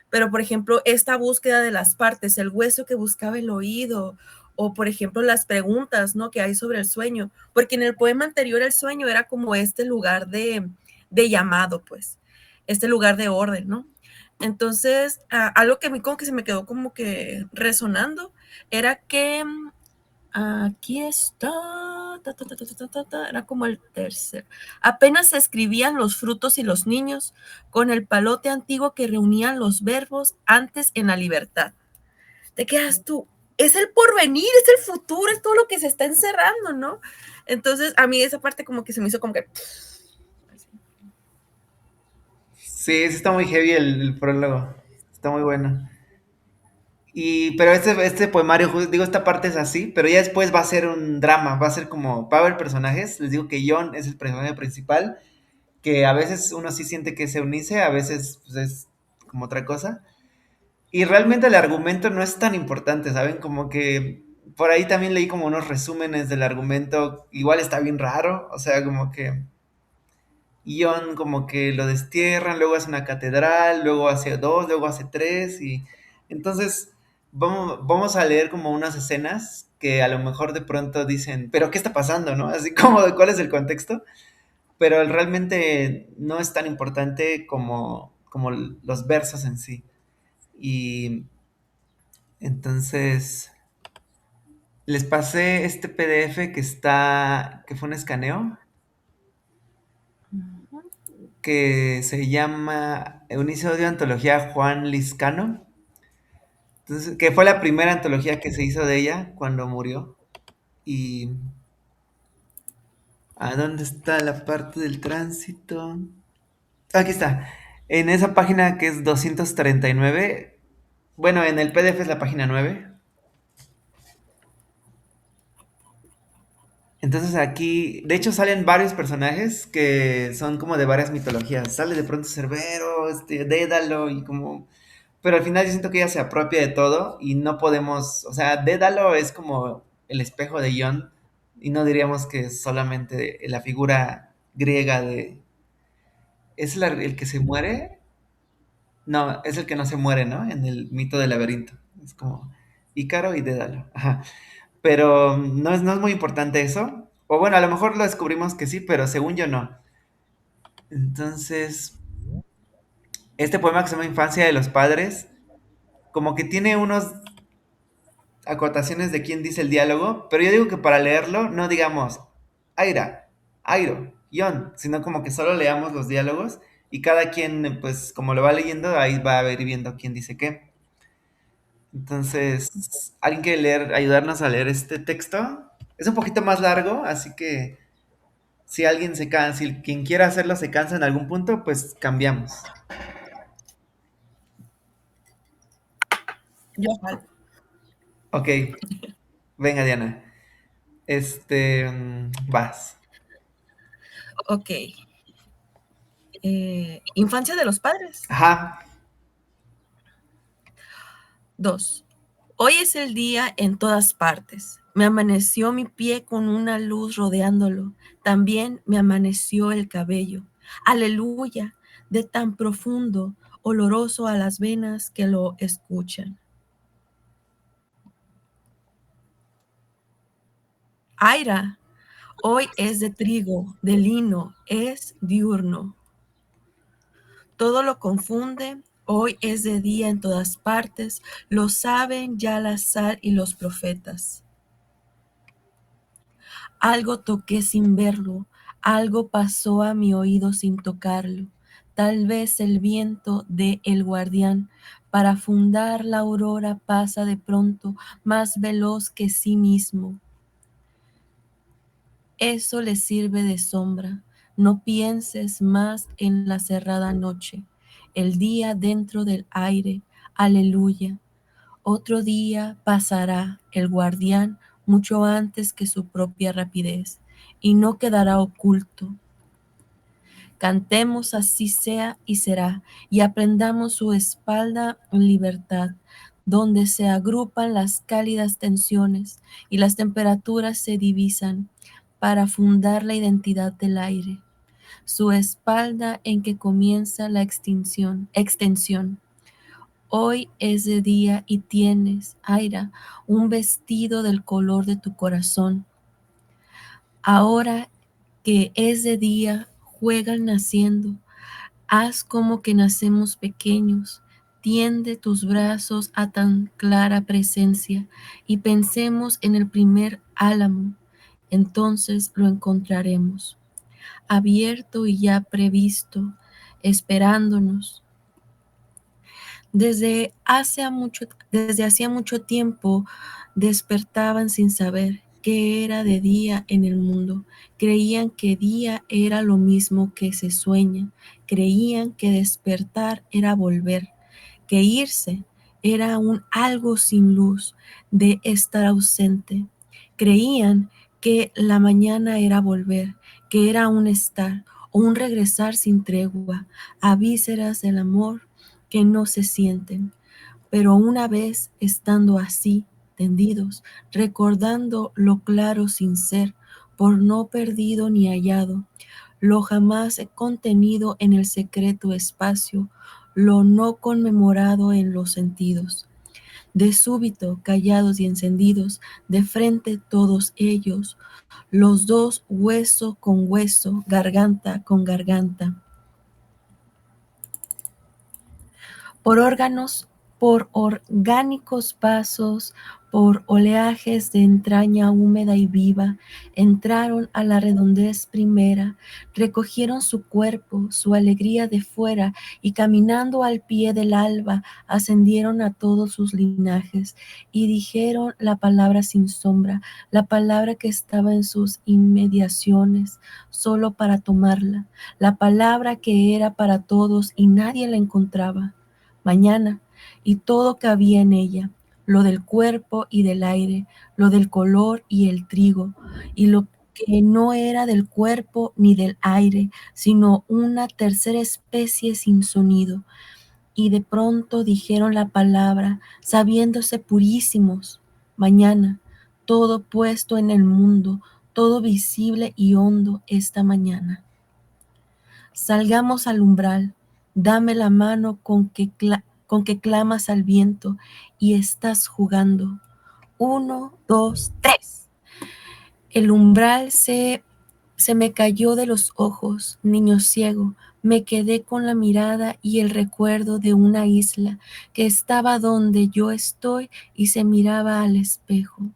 pero por ejemplo, esta búsqueda de las partes, el hueso que buscaba el oído, o por ejemplo, las preguntas, ¿no? Que hay sobre el sueño, porque en el poema anterior el sueño era como este lugar de llamado, pues, este lugar de orden, ¿no? Entonces, algo que a mí como que se me quedó como que resonando era que aquí está, era como el tercer. Apenas se escribían los frutos y los niños con el palote antiguo que reunían los verbos antes en la libertad. Te quedas tú, es el porvenir, es el futuro, es todo lo que se está encerrando, ¿no? Entonces, a mí esa parte como que se me hizo como que... Sí, sí está muy heavy el prólogo, está muy bueno. Pero este poemario, digo, esta parte es así, pero ya después va a ser un drama, va a ser como, va a haber personajes, les digo que John es el personaje principal, que a veces uno sí siente que es Eunice, a veces pues, es como otra cosa, y realmente el argumento no es tan importante, ¿saben? Como que por ahí también leí como unos resúmenes del argumento, igual está bien raro, o sea, como que Ion como que lo destierran, luego hace una catedral, luego hace dos, luego hace tres, y entonces vamos a leer como unas escenas que a lo mejor de pronto dicen, pero ¿qué está pasando, no? Así como de cuál es el contexto, pero realmente no es tan importante como los versos en sí. Y entonces les pasé este PDF que fue un escaneo, que se llama Eunice Odio Antología Juan Liscano. Entonces, que fue la primera antología que se hizo de ella cuando murió. Y ¿a dónde está la parte del tránsito? Aquí está. En esa página que es 239. Bueno, en el PDF es la página 9. Entonces aquí, de hecho salen varios personajes que son como de varias mitologías. Sale de pronto Cerbero, Dédalo y como... Pero al final yo siento que ella se apropia de todo y no podemos... O sea, Dédalo es como el espejo de Ion y no diríamos que es solamente la figura griega de... ¿Es el que se muere? No, es el que no se muere, ¿no? En el mito del laberinto. Es como Ícaro y Dédalo. Ajá. Pero no es muy importante eso. O bueno, a lo mejor lo descubrimos que sí, pero según yo no. Entonces, este poema que se llama Infancia de los Padres, como que tiene unos acotaciones de quién dice el diálogo, pero yo digo que para leerlo no digamos Aira, Airo, Ion, sino como que solo leamos los diálogos y cada quien, pues como lo va leyendo, ahí va a ir viendo quién dice qué. Entonces, ¿alguien quiere leer, ayudarnos a leer este texto? Es un poquito más largo, así que si alguien se cansa, si quien quiera hacerlo se cansa en algún punto, pues cambiamos. Yo jalo. Ok, venga Diana. Vas. Ok. Infancia de los padres. Ajá. 2. Hoy es el día en todas partes. Me amaneció mi pie con una luz rodeándolo. También me amaneció el cabello. Aleluya, de tan profundo, oloroso a las venas que lo escuchan. Aira, hoy es de trigo, de lino, es diurno. Todo lo confunde, hoy es de día en todas partes, lo saben ya la sal y los profetas. Algo toqué sin verlo, algo pasó a mi oído sin tocarlo. Tal vez el viento de El Guardián para fundar la aurora pasa de pronto más veloz que sí mismo. Eso le sirve de sombra. No pienses más en la cerrada noche. El día dentro del aire. Aleluya. Otro día pasará el guardián mucho antes que su propia rapidez y no quedará oculto. Cantemos así sea y será y aprendamos su espalda en libertad, donde se agrupan las cálidas tensiones y las temperaturas se divisan para fundar la identidad del aire, su espalda en que comienza la extensión. Hoy es de día y tienes, Aira, un vestido del color de tu corazón. Ahora que es de día, juegan naciendo. Haz como que nacemos pequeños. Tiende tus brazos a tan clara presencia y pensemos en el primer álamo. Entonces lo encontraremos, abierto y ya previsto, esperándonos. Desde hacía mucho tiempo despertaban sin saber qué era de día en el mundo. Creían que día era lo mismo que se sueña. Creían que despertar era volver, que irse era un algo sin luz, de estar ausente. Creían que la mañana era volver, que era un estar o un regresar sin tregua, a vísceras del amor que no se sienten, pero una vez estando así, tendidos, recordando lo claro sin ser, por no perdido ni hallado, lo jamás contenido en el secreto espacio, lo no conmemorado en los sentidos. De súbito, callados y encendidos, de frente todos ellos, los dos hueso con hueso, garganta con garganta. Por órganos, por orgánicos pasos, por oleajes de entraña húmeda y viva, entraron a la redondez primera, recogieron su cuerpo, su alegría de fuera, y caminando al pie del alba, ascendieron a todos sus linajes, y dijeron la palabra sin sombra, la palabra que estaba en sus inmediaciones, solo para tomarla, la palabra que era para todos y nadie la encontraba. Mañana, y todo cabía en ella, lo del cuerpo y del aire, lo del color y el trigo, y lo que no era del cuerpo ni del aire, sino una tercera especie sin sonido. Y de pronto dijeron la palabra, sabiéndose purísimos. Mañana, todo puesto en el mundo, todo visible y hondo esta mañana. Salgamos al umbral, dame la mano con que clamas al viento y estás jugando. 1, 2, 3. El umbral se me cayó de los ojos, niño ciego. Me quedé con la mirada y el recuerdo de una isla que estaba donde yo estoy y se miraba al espejo.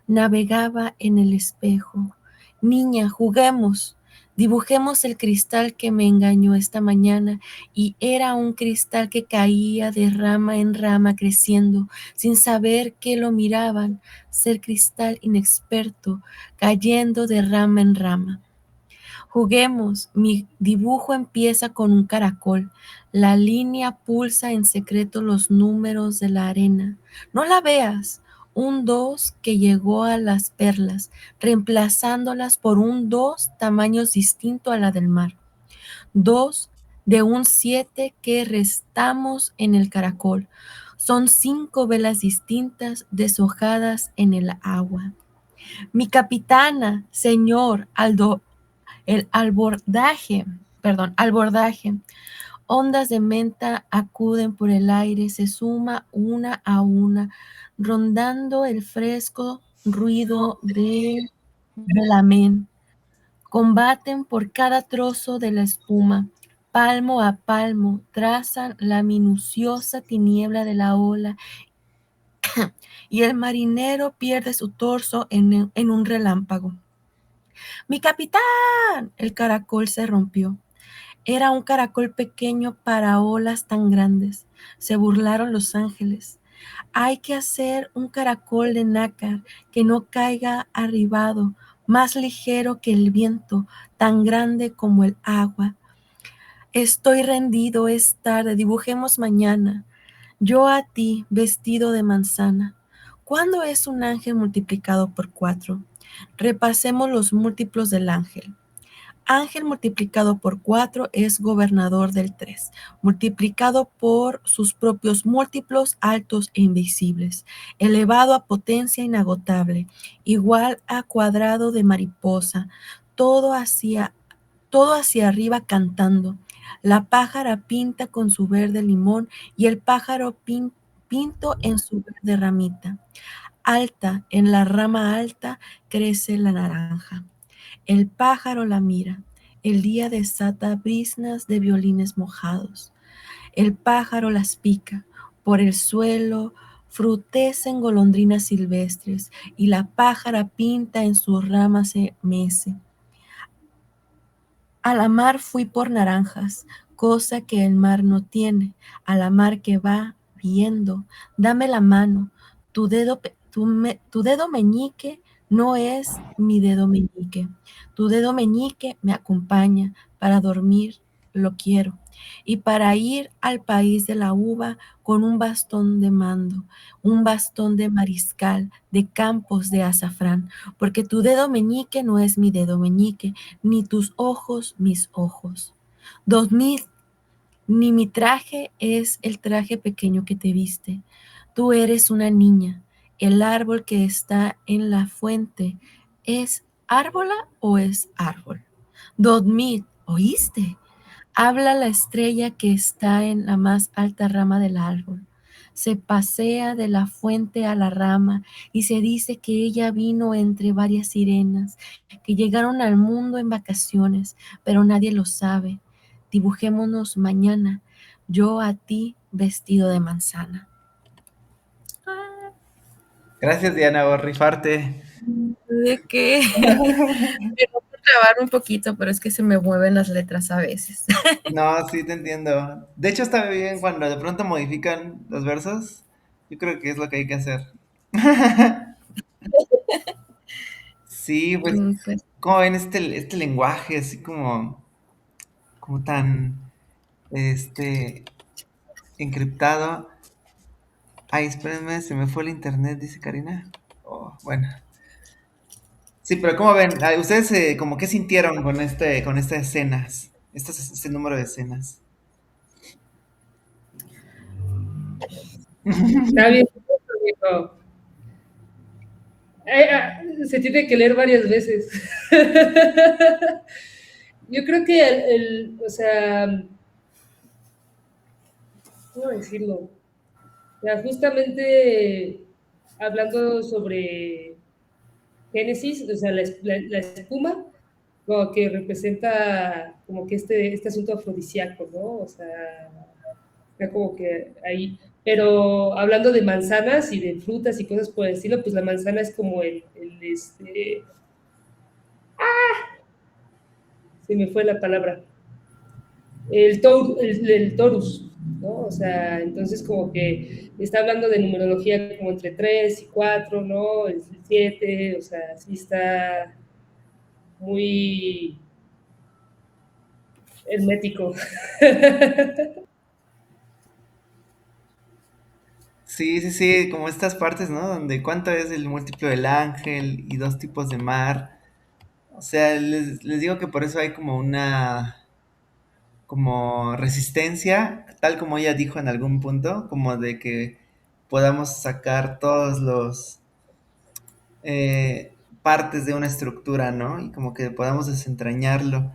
Navegaba en el espejo. Niña, juguemos. Dibujemos el cristal que me engañó esta mañana y era un cristal que caía de rama en rama creciendo, sin saber que lo miraban, ser cristal inexperto, cayendo de rama en rama. Juguemos, mi dibujo empieza con un caracol. La línea pulsa en secreto los números de la arena. No la veas. Un 2 que llegó a las perlas, reemplazándolas por un 2 tamaños distinto a la del mar. 2 de un 7 que restamos en el caracol. Son 5 velas distintas deshojadas en el agua. Mi capitana, señor, albordaje. Ondas de menta acuden por el aire, se suma una a una, rondando el fresco ruido de velamen. Combaten por cada trozo de la espuma, palmo a palmo, trazan la minuciosa tiniebla de la ola y el marinero pierde su torso en un relámpago. ¡Mi capitán! El caracol se rompió. Era un caracol pequeño para olas tan grandes. Se burlaron los ángeles. Hay que hacer un caracol de nácar que no caiga arribado, más ligero que el viento, tan grande como el agua. Estoy rendido, es tarde, dibujemos mañana. Yo a ti, vestido de manzana. ¿Cuándo es un ángel multiplicado por 4? Repasemos los múltiplos del ángel. Ángel multiplicado por 4 es gobernador del 3, multiplicado por sus propios múltiplos altos e invisibles, elevado a potencia inagotable, igual a cuadrado de mariposa, todo hacia arriba cantando. La pájara pinta con su verde limón y el pájaro pinto en su verde ramita. Alta, en la rama alta, crece la naranja. El pájaro la mira. El día desata briznas de violines mojados. El pájaro las pica. Por el suelo frutecen golondrinas silvestres y la pájara pinta en sus ramas se mece. A la mar fui por naranjas, cosa que el mar no tiene. A la mar que va viendo, dame la mano. Tu dedo meñique no es mi dedo meñique. Tu dedo meñique me acompaña. Para dormir lo quiero. Y para ir al país de la uva con un bastón de mando, un bastón de mariscal, de campos de azafrán. Porque tu dedo meñique no es mi dedo meñique, ni tus ojos mis ojos. 2000, ni mi traje es el traje pequeño que te viste. Tú eres una niña. El árbol que está en la fuente, ¿es árbola o es árbol? 2000, ¿oíste? Habla la estrella que está en la más alta rama del árbol. Se pasea de la fuente a la rama y se dice que ella vino entre varias sirenas que llegaron al mundo en vacaciones, pero nadie lo sabe. Dibujémonos mañana, yo a ti vestido de manzana. Gracias, Diana, por rifarte. ¿De qué? Quiero trabar un poquito, pero es que se me mueven las letras a veces. No, sí te entiendo. De hecho, está bien cuando de pronto modifican los versos. Yo creo que es lo que hay que hacer. Sí, pues, Pues, ¿cómo ven este lenguaje así como tan, encriptado? Ay, espérenme, se me fue el internet, dice Karina. Oh, bueno. Sí, pero ¿cómo ven? Ay, ¿ustedes como qué sintieron con estas escenas? Este número de escenas. Está bien, amigo. Se tiene que leer varias veces. Yo creo que o sea, ¿cómo decirlo? O sea, justamente hablando sobre Génesis, o sea, la espuma, como que representa como que este asunto afrodisíaco, ¿no? O sea, está como que ahí. Pero hablando de manzanas y de frutas y cosas por el estilo, pues la manzana es como se me fue la palabra, el torus, ¿no? O sea, entonces como que está hablando de numerología como entre 3 y 4, ¿no? El 7, o sea, sí está muy hermético. Sí, sí, sí, como estas partes, ¿no? Donde cuánto es el múltiplo del ángel y dos tipos de mar. O sea, les digo que por eso hay como una, como resistencia, tal como ella dijo en algún punto, como de que podamos sacar todos los partes de una estructura, ¿no? Y como que podamos desentrañarlo.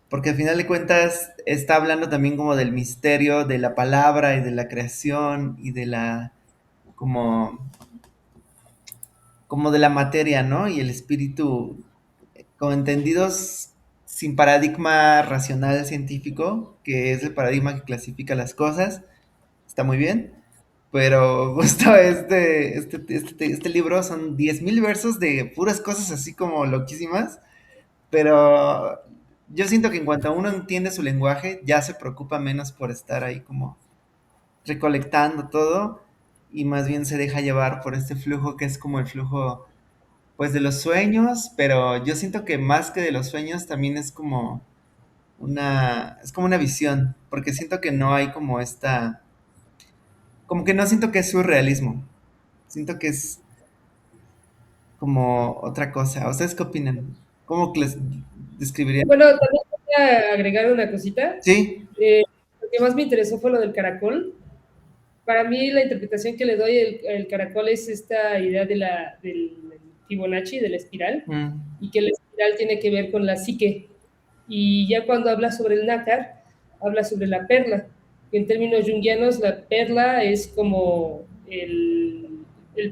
Porque al final de cuentas está hablando también como del misterio de la palabra y de la creación y de la, como, como de la materia, ¿no? Y el espíritu, como entendidos sin paradigma racional científico, que es el paradigma que clasifica las cosas, está muy bien. Pero justo este libro son 10.000 versos de puras cosas así como loquísimas. Pero yo siento que en cuanto uno entiende su lenguaje, ya se preocupa menos por estar ahí como recolectando todo y más bien se deja llevar por este flujo que es como el flujo pues de los sueños, pero yo siento que más que de los sueños también es como una visión, porque siento que no hay como esta, como que no siento que es surrealismo, siento que es como otra cosa. ¿Ustedes qué opinan? ¿Cómo les describirían? Bueno, también voy a agregar una cosita. Sí. Lo que más me interesó fue lo del caracol. Para mí la interpretación que le doy el caracol es esta idea del Fibonacci, de la espiral, Mm. y que la espiral tiene que ver con la psique. Y ya cuando habla sobre el nácar, habla sobre la perla. En términos junguianos, la perla es como el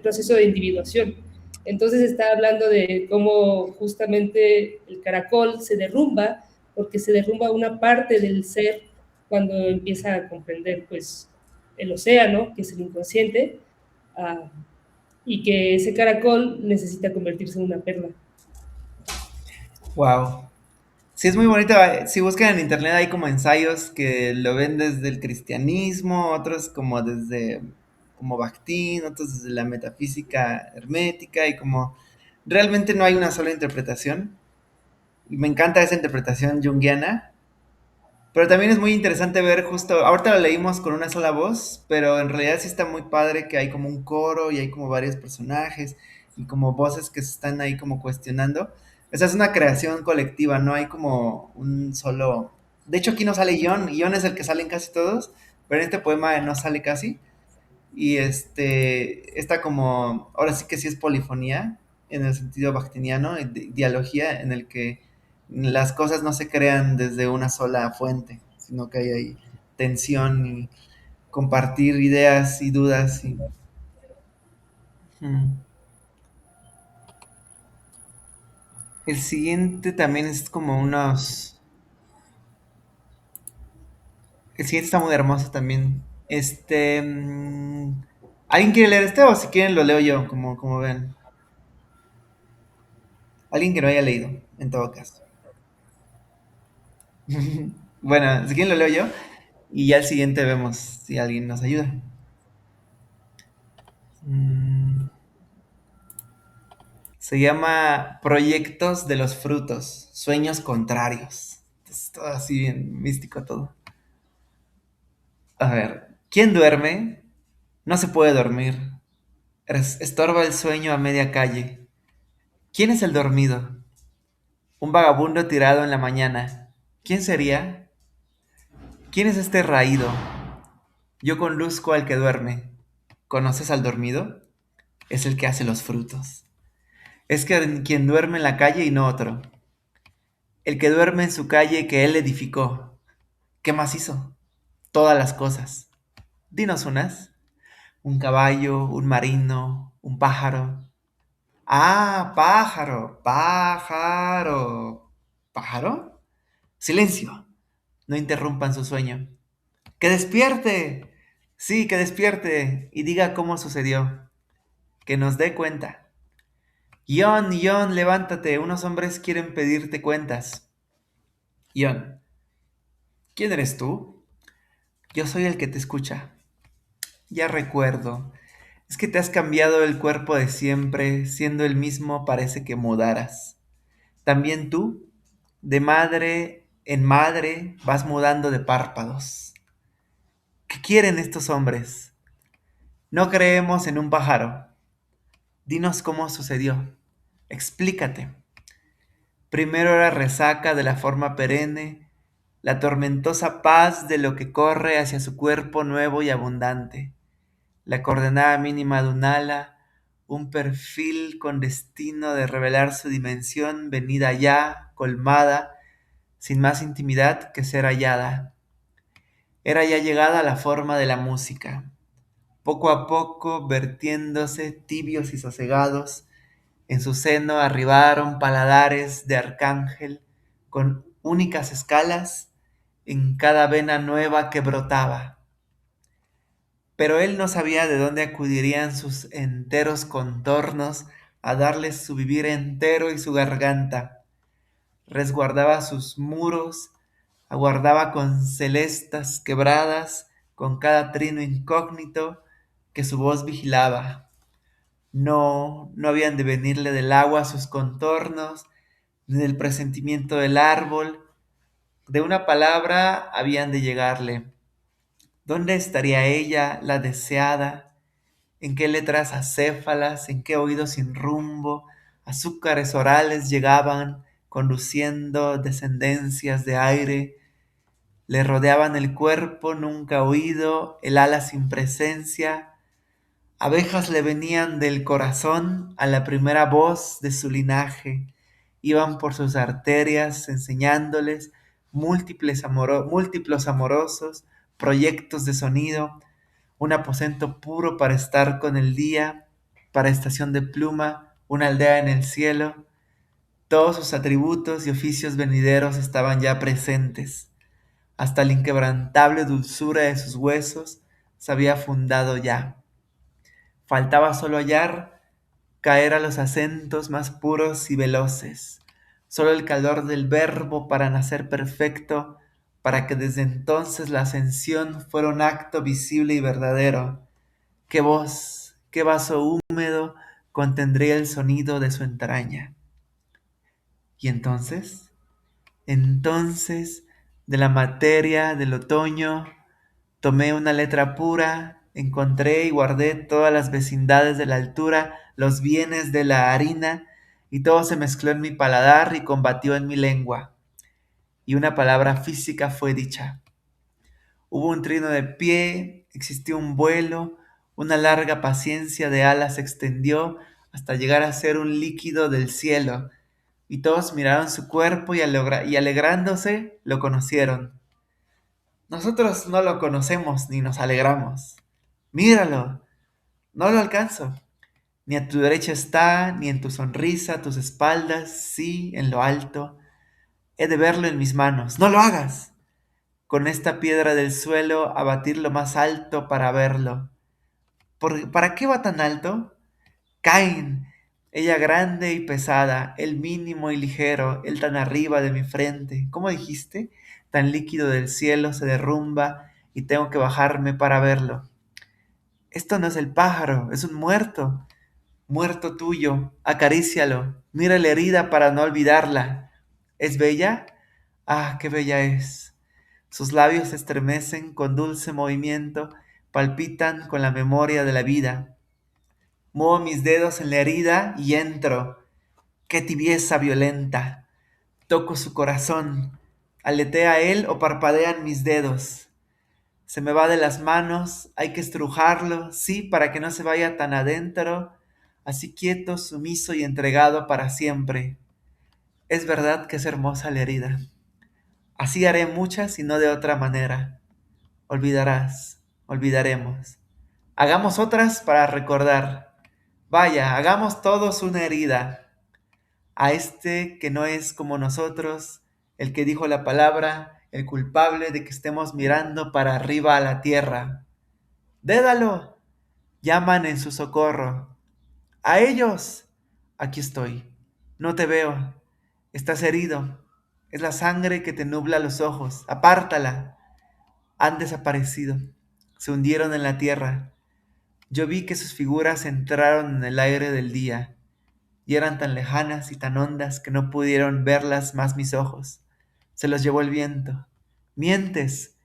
proceso de individuación. Entonces está hablando de cómo justamente el caracol se derrumba, porque se derrumba una parte del ser cuando empieza a comprender pues el océano, que es el inconsciente, uh, y que ese caracol necesita convertirse en una perla. Wow. Sí, es muy bonita. Si buscan en internet hay como ensayos que lo ven desde el cristianismo, otros como desde como Bakhtin, otros desde la metafísica hermética y como realmente no hay una sola interpretación. Y me encanta esa interpretación junguiana. Pero también es muy interesante ver justo, ahorita lo leímos con una sola voz, pero en realidad sí está muy padre que hay como un coro y hay como varios personajes y como voces que se están ahí como cuestionando. Esa es una creación colectiva, no hay como un solo... De hecho aquí no sale Ion, Ion es el que sale en casi todos, pero en este poema no sale casi. Y esta como, ahora sí que sí es polifonía, en el sentido bakhtiniano, dialogía, en el que las cosas no se crean desde una sola fuente, sino que hay ahí tensión y compartir ideas y dudas. Hmm. El siguiente también es como unos... El siguiente está muy hermoso también. ¿Alguien quiere leer este o si quieren lo leo yo, como ven? Alguien que no haya leído, en todo caso. Bueno, si quieren lo leo yo y ya al siguiente vemos si alguien nos ayuda. Mm, Se llama Proyectos de los Frutos, Sueños Contrarios. Es todo así bien místico todo. A ver, ¿quién duerme? No se puede dormir. Estorba el sueño a media calle. ¿Quién es el dormido? Un vagabundo tirado en la mañana. ¿Quién sería? ¿Quién es este raído? Yo conduzco al que duerme. ¿Conoces al dormido? Es el que hace los frutos. Es que quien duerme en la calle y no otro. El que duerme en su calle que él edificó. ¿Qué más hizo? Todas las cosas. Dinos unas. Un caballo, un marino, un pájaro. Ah, pájaro, pájaro. ¿Pájaro? Silencio. No interrumpan su sueño. ¡Que despierte! Sí, que despierte y diga cómo sucedió. Que nos dé cuenta. Ion, Ion, levántate, unos hombres quieren pedirte cuentas. Ion, ¿quién eres tú? Yo soy el que te escucha. Ya recuerdo. Es que te has cambiado el cuerpo de siempre, siendo el mismo parece que mudaras. También tú, de madre en madre, vas mudando de párpados. ¿Qué quieren estos hombres? No creemos en un pájaro. Dinos cómo sucedió. Explícate. Primero era resaca de la forma perenne, la tormentosa paz de lo que corre hacia su cuerpo nuevo y abundante, la coordenada mínima de un ala, un perfil con destino de revelar su dimensión venida ya, colmada, sin más intimidad que ser hallada. Era ya llegada la forma de la música, poco a poco vertiéndose tibios y sosegados. En su seno arribaron paladares de arcángel con únicas escalas en cada vena nueva que brotaba. Pero él no sabía de dónde acudirían sus enteros contornos a darles su vivir entero y su garganta. Resguardaba sus muros, aguardaba con celestas quebradas, con cada trino incógnito que su voz vigilaba. No, no habían de venirle del agua sus contornos, ni del presentimiento del árbol. De una palabra habían de llegarle. ¿Dónde estaría ella, la deseada? ¿En qué letras acéfalas, en qué oídos sin rumbo, azúcares orales llegaban, conduciendo descendencias de aire? Le rodeaban el cuerpo nunca oído, el ala sin presencia. Abejas le venían del corazón a la primera voz de su linaje, iban por sus arterias enseñándoles múltiplos amorosos proyectos de sonido, un aposento puro para estar con el día, para estación de pluma, una aldea en el cielo. Todos sus atributos y oficios venideros estaban ya presentes, hasta la inquebrantable dulzura de sus huesos se había fundado ya. Faltaba solo hallar caer a los acentos más puros y veloces, solo el calor del verbo para nacer perfecto, para que desde entonces la ascensión fuera un acto visible y verdadero. Qué voz, qué vaso húmedo contendría el sonido de su entraña. Y entonces, de la materia del otoño, tomé una letra pura, encontré y guardé todas las vecindades de la altura, los bienes de la harina, y todo se mezcló en mi paladar y combatió en mi lengua. Y una palabra física fue dicha. Hubo un trino de pie, existió un vuelo, una larga paciencia de alas se extendió hasta llegar a ser un líquido del cielo, y todos miraron su cuerpo y alegrándose lo conocieron. Nosotros no lo conocemos ni nos alegramos. Míralo, no lo alcanzo. Ni a tu derecha está, ni en tu sonrisa, tus espaldas, sí, en lo alto. He de verlo en mis manos. No lo hagas. Con esta piedra del suelo abatir lo más alto para verlo. ¿Para qué va tan alto? Cain, ella grande y pesada, él mínimo y ligero, él tan arriba de mi frente. ¿Cómo dijiste? Tan líquido del cielo se derrumba y tengo que bajarme para verlo. Esto no es el pájaro, es un muerto. Muerto tuyo, acarícialo, mira la herida para no olvidarla. ¿Es bella? Ah, qué bella es. Sus labios se estremecen con dulce movimiento, palpitan con la memoria de la vida. Muevo mis dedos en la herida y entro. ¡Qué tibieza violenta! Toco su corazón. ¿Aletea él o parpadean mis dedos? Se me va de las manos, hay que estrujarlo, sí, para que no se vaya tan adentro, así quieto, sumiso y entregado para siempre. Es verdad que es hermosa la herida. Así haré muchas y no de otra manera. Olvidarás, olvidaremos. Hagamos otras para recordar. Vaya, hagamos todos una herida. A este que no es como nosotros, el que dijo la palabra, el culpable de que estemos mirando para arriba a la tierra. ¡Dédalo! Llaman en su socorro. ¡A ellos! Aquí estoy. No te veo. Estás herido. Es la sangre que te nubla los ojos. Apártala. Han desaparecido. Se hundieron en la tierra. Yo vi que sus figuras entraron en el aire del día, y eran tan lejanas y tan hondas que no pudieron verlas más mis ojos. Se los llevó el viento. Mientes.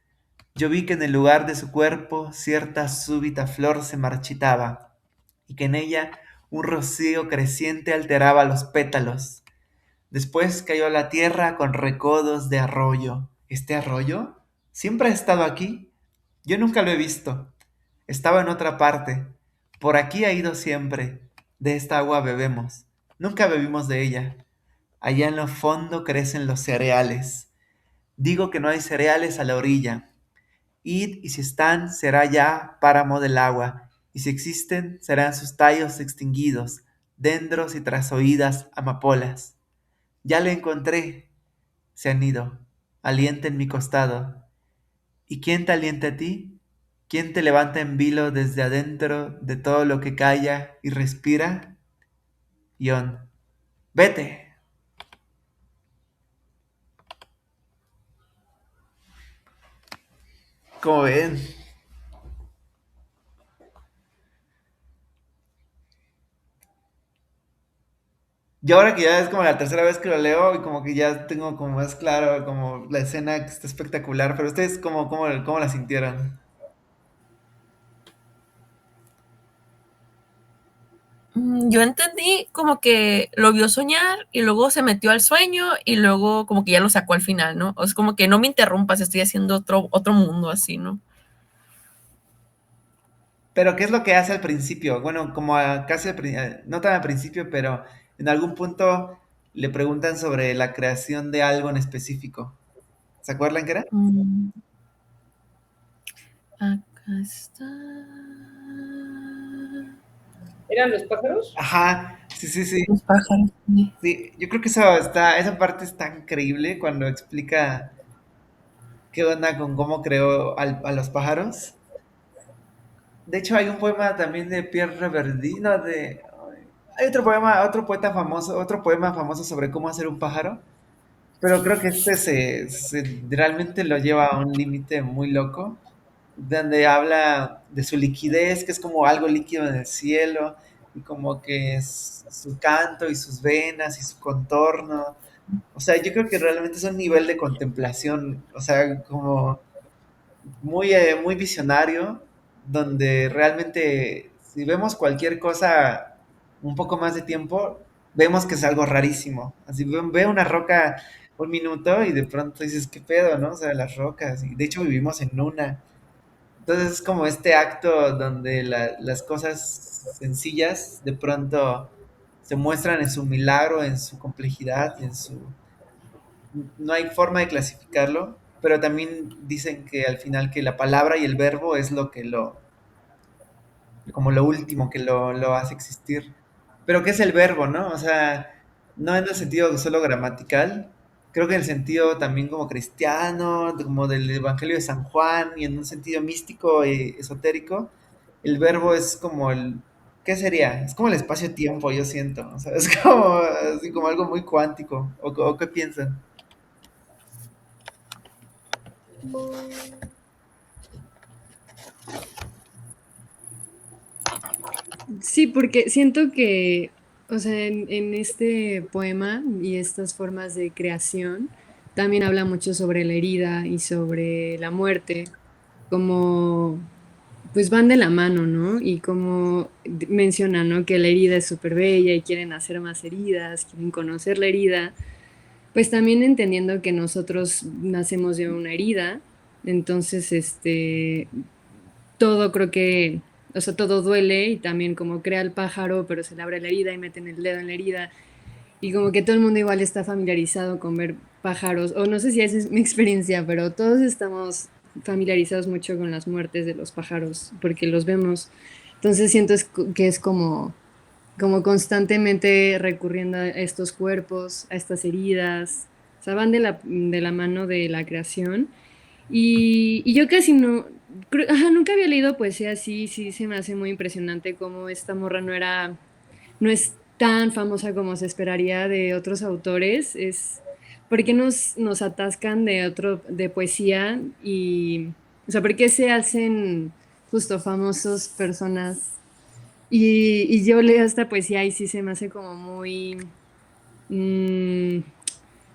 Yo vi que en el lugar de su cuerpo cierta súbita flor se marchitaba, y que en ella un rocío creciente alteraba los pétalos. Después cayó a la tierra con recodos de arroyo. ¿Este arroyo? ¿Siempre ha estado aquí? Yo nunca lo he visto. Estaba en otra parte. Por aquí ha ido siempre. De esta agua bebemos. Nunca bebimos de ella. Allá en lo fondo crecen los cereales. Digo que no hay cereales a la orilla. Id, y si están, será ya páramo del agua, y si existen, serán sus tallos extinguidos, dendros y trasoídas amapolas. Ya le encontré, se han ido, alienta en mi costado. ¿Y quién te alienta a ti? ¿Quién te levanta en vilo desde adentro de todo lo que calla y respira? Ión, vete. Como ven, yo ahora que ya es como la tercera vez que lo leo y como que ya tengo como más claro como la escena que está espectacular, pero ustedes cómo la sintieron. Yo entendí como que lo vio soñar y luego se metió al sueño y luego como que ya lo sacó al final, ¿no? O sea, como que no me interrumpas, estoy haciendo otro mundo así, ¿no? Pero ¿qué es lo que hace al principio? Bueno, como casi no tan al principio, pero en algún punto le preguntan sobre la creación de algo en específico. ¿Se acuerdan qué era? Mm, Acá está. ¿Eran los pájaros? Ajá, sí, sí, sí. Los pájaros. Sí. Sí, yo creo que esa parte está increíble cuando explica qué onda con cómo creó a los pájaros. De hecho, hay un poema también de Pierre Reverdino hay otro poema, otro poema famoso sobre cómo hacer un pájaro, pero creo que realmente lo lleva a un límite muy loco, donde habla de su liquidez, que es como algo líquido en el cielo, y como que es su canto y sus venas y su contorno. O sea, yo creo que realmente es un nivel de contemplación, o sea, como muy visionario, donde realmente si vemos cualquier cosa un poco más de tiempo, vemos que es algo rarísimo. Así ve una roca un minuto y de pronto dices, ¿qué pedo, no? O sea, las rocas. Y de hecho vivimos en una. Entonces es como este acto donde las cosas sencillas de pronto se muestran en su milagro, en su complejidad y en su no hay forma de clasificarlo, pero también dicen que al final que la palabra y el verbo es lo que como lo último que lo hace existir. Pero ¿qué es el verbo, no? O sea, no en el sentido solo gramatical, creo que en el sentido también como cristiano, como del Evangelio de San Juan y en un sentido místico e esotérico, el verbo es como ¿qué sería? Es como el espacio-tiempo, yo siento, o sea, es como, así como algo muy cuántico, o ¿qué piensan? Sí, porque siento que, o sea, en este poema y estas formas de creación, también habla mucho sobre la herida y sobre la muerte, como pues van de la mano, ¿no? Y como mencionan, ¿no? Que la herida es súper bella y quieren hacer más heridas, quieren conocer la herida, pues también entendiendo que nosotros nacemos de una herida, entonces, todo creo que, o sea, todo duele y también como crea el pájaro, pero se le abre la herida y meten el dedo en la herida. Y como que todo el mundo igual está familiarizado con ver pájaros, o no sé si esa es mi experiencia, pero todos estamos familiarizados mucho con las muertes de los pájaros, porque los vemos. Entonces siento que es como constantemente recurriendo a estos cuerpos, a estas heridas, o sea, van de la mano de la creación. Y yo casi no, ajá, nunca había leído poesía así, sí se me hace muy impresionante cómo esta morra no es tan famosa como se esperaría de otros autores, ¿por qué nos atascan de poesía? Y, o sea, ¿por qué se hacen justo famosos personas? Y yo leo esta poesía y sí se me hace como muy mm,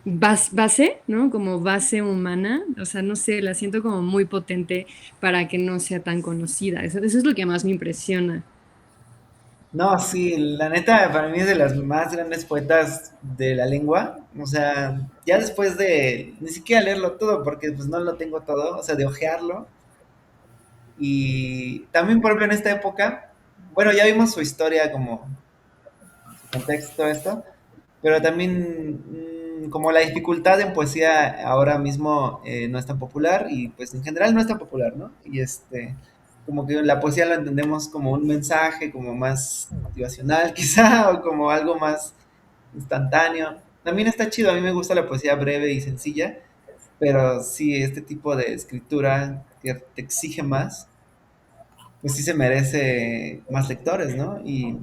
base, ¿no? Como base humana. O sea, no sé, la siento como muy potente para que no sea tan conocida. Eso es lo que más me impresiona. No, sí, la neta, para mí es de las más grandes poetas de la lengua. O sea, ya después de ni siquiera leerlo todo, porque pues no lo tengo todo, o sea, de hojearlo. Y también, por ejemplo, en esta época, bueno, ya vimos su historia como su contexto, esto, pero también como la dificultad en poesía ahora mismo no es tan popular y pues en general no es tan popular, ¿no? Y como que la poesía lo entendemos como un mensaje, como más motivacional quizá, o como algo más instantáneo. También está chido, a mí me gusta la poesía breve y sencilla, pero sí, este tipo de escritura que te exige más, pues sí se merece más lectores, ¿no? Y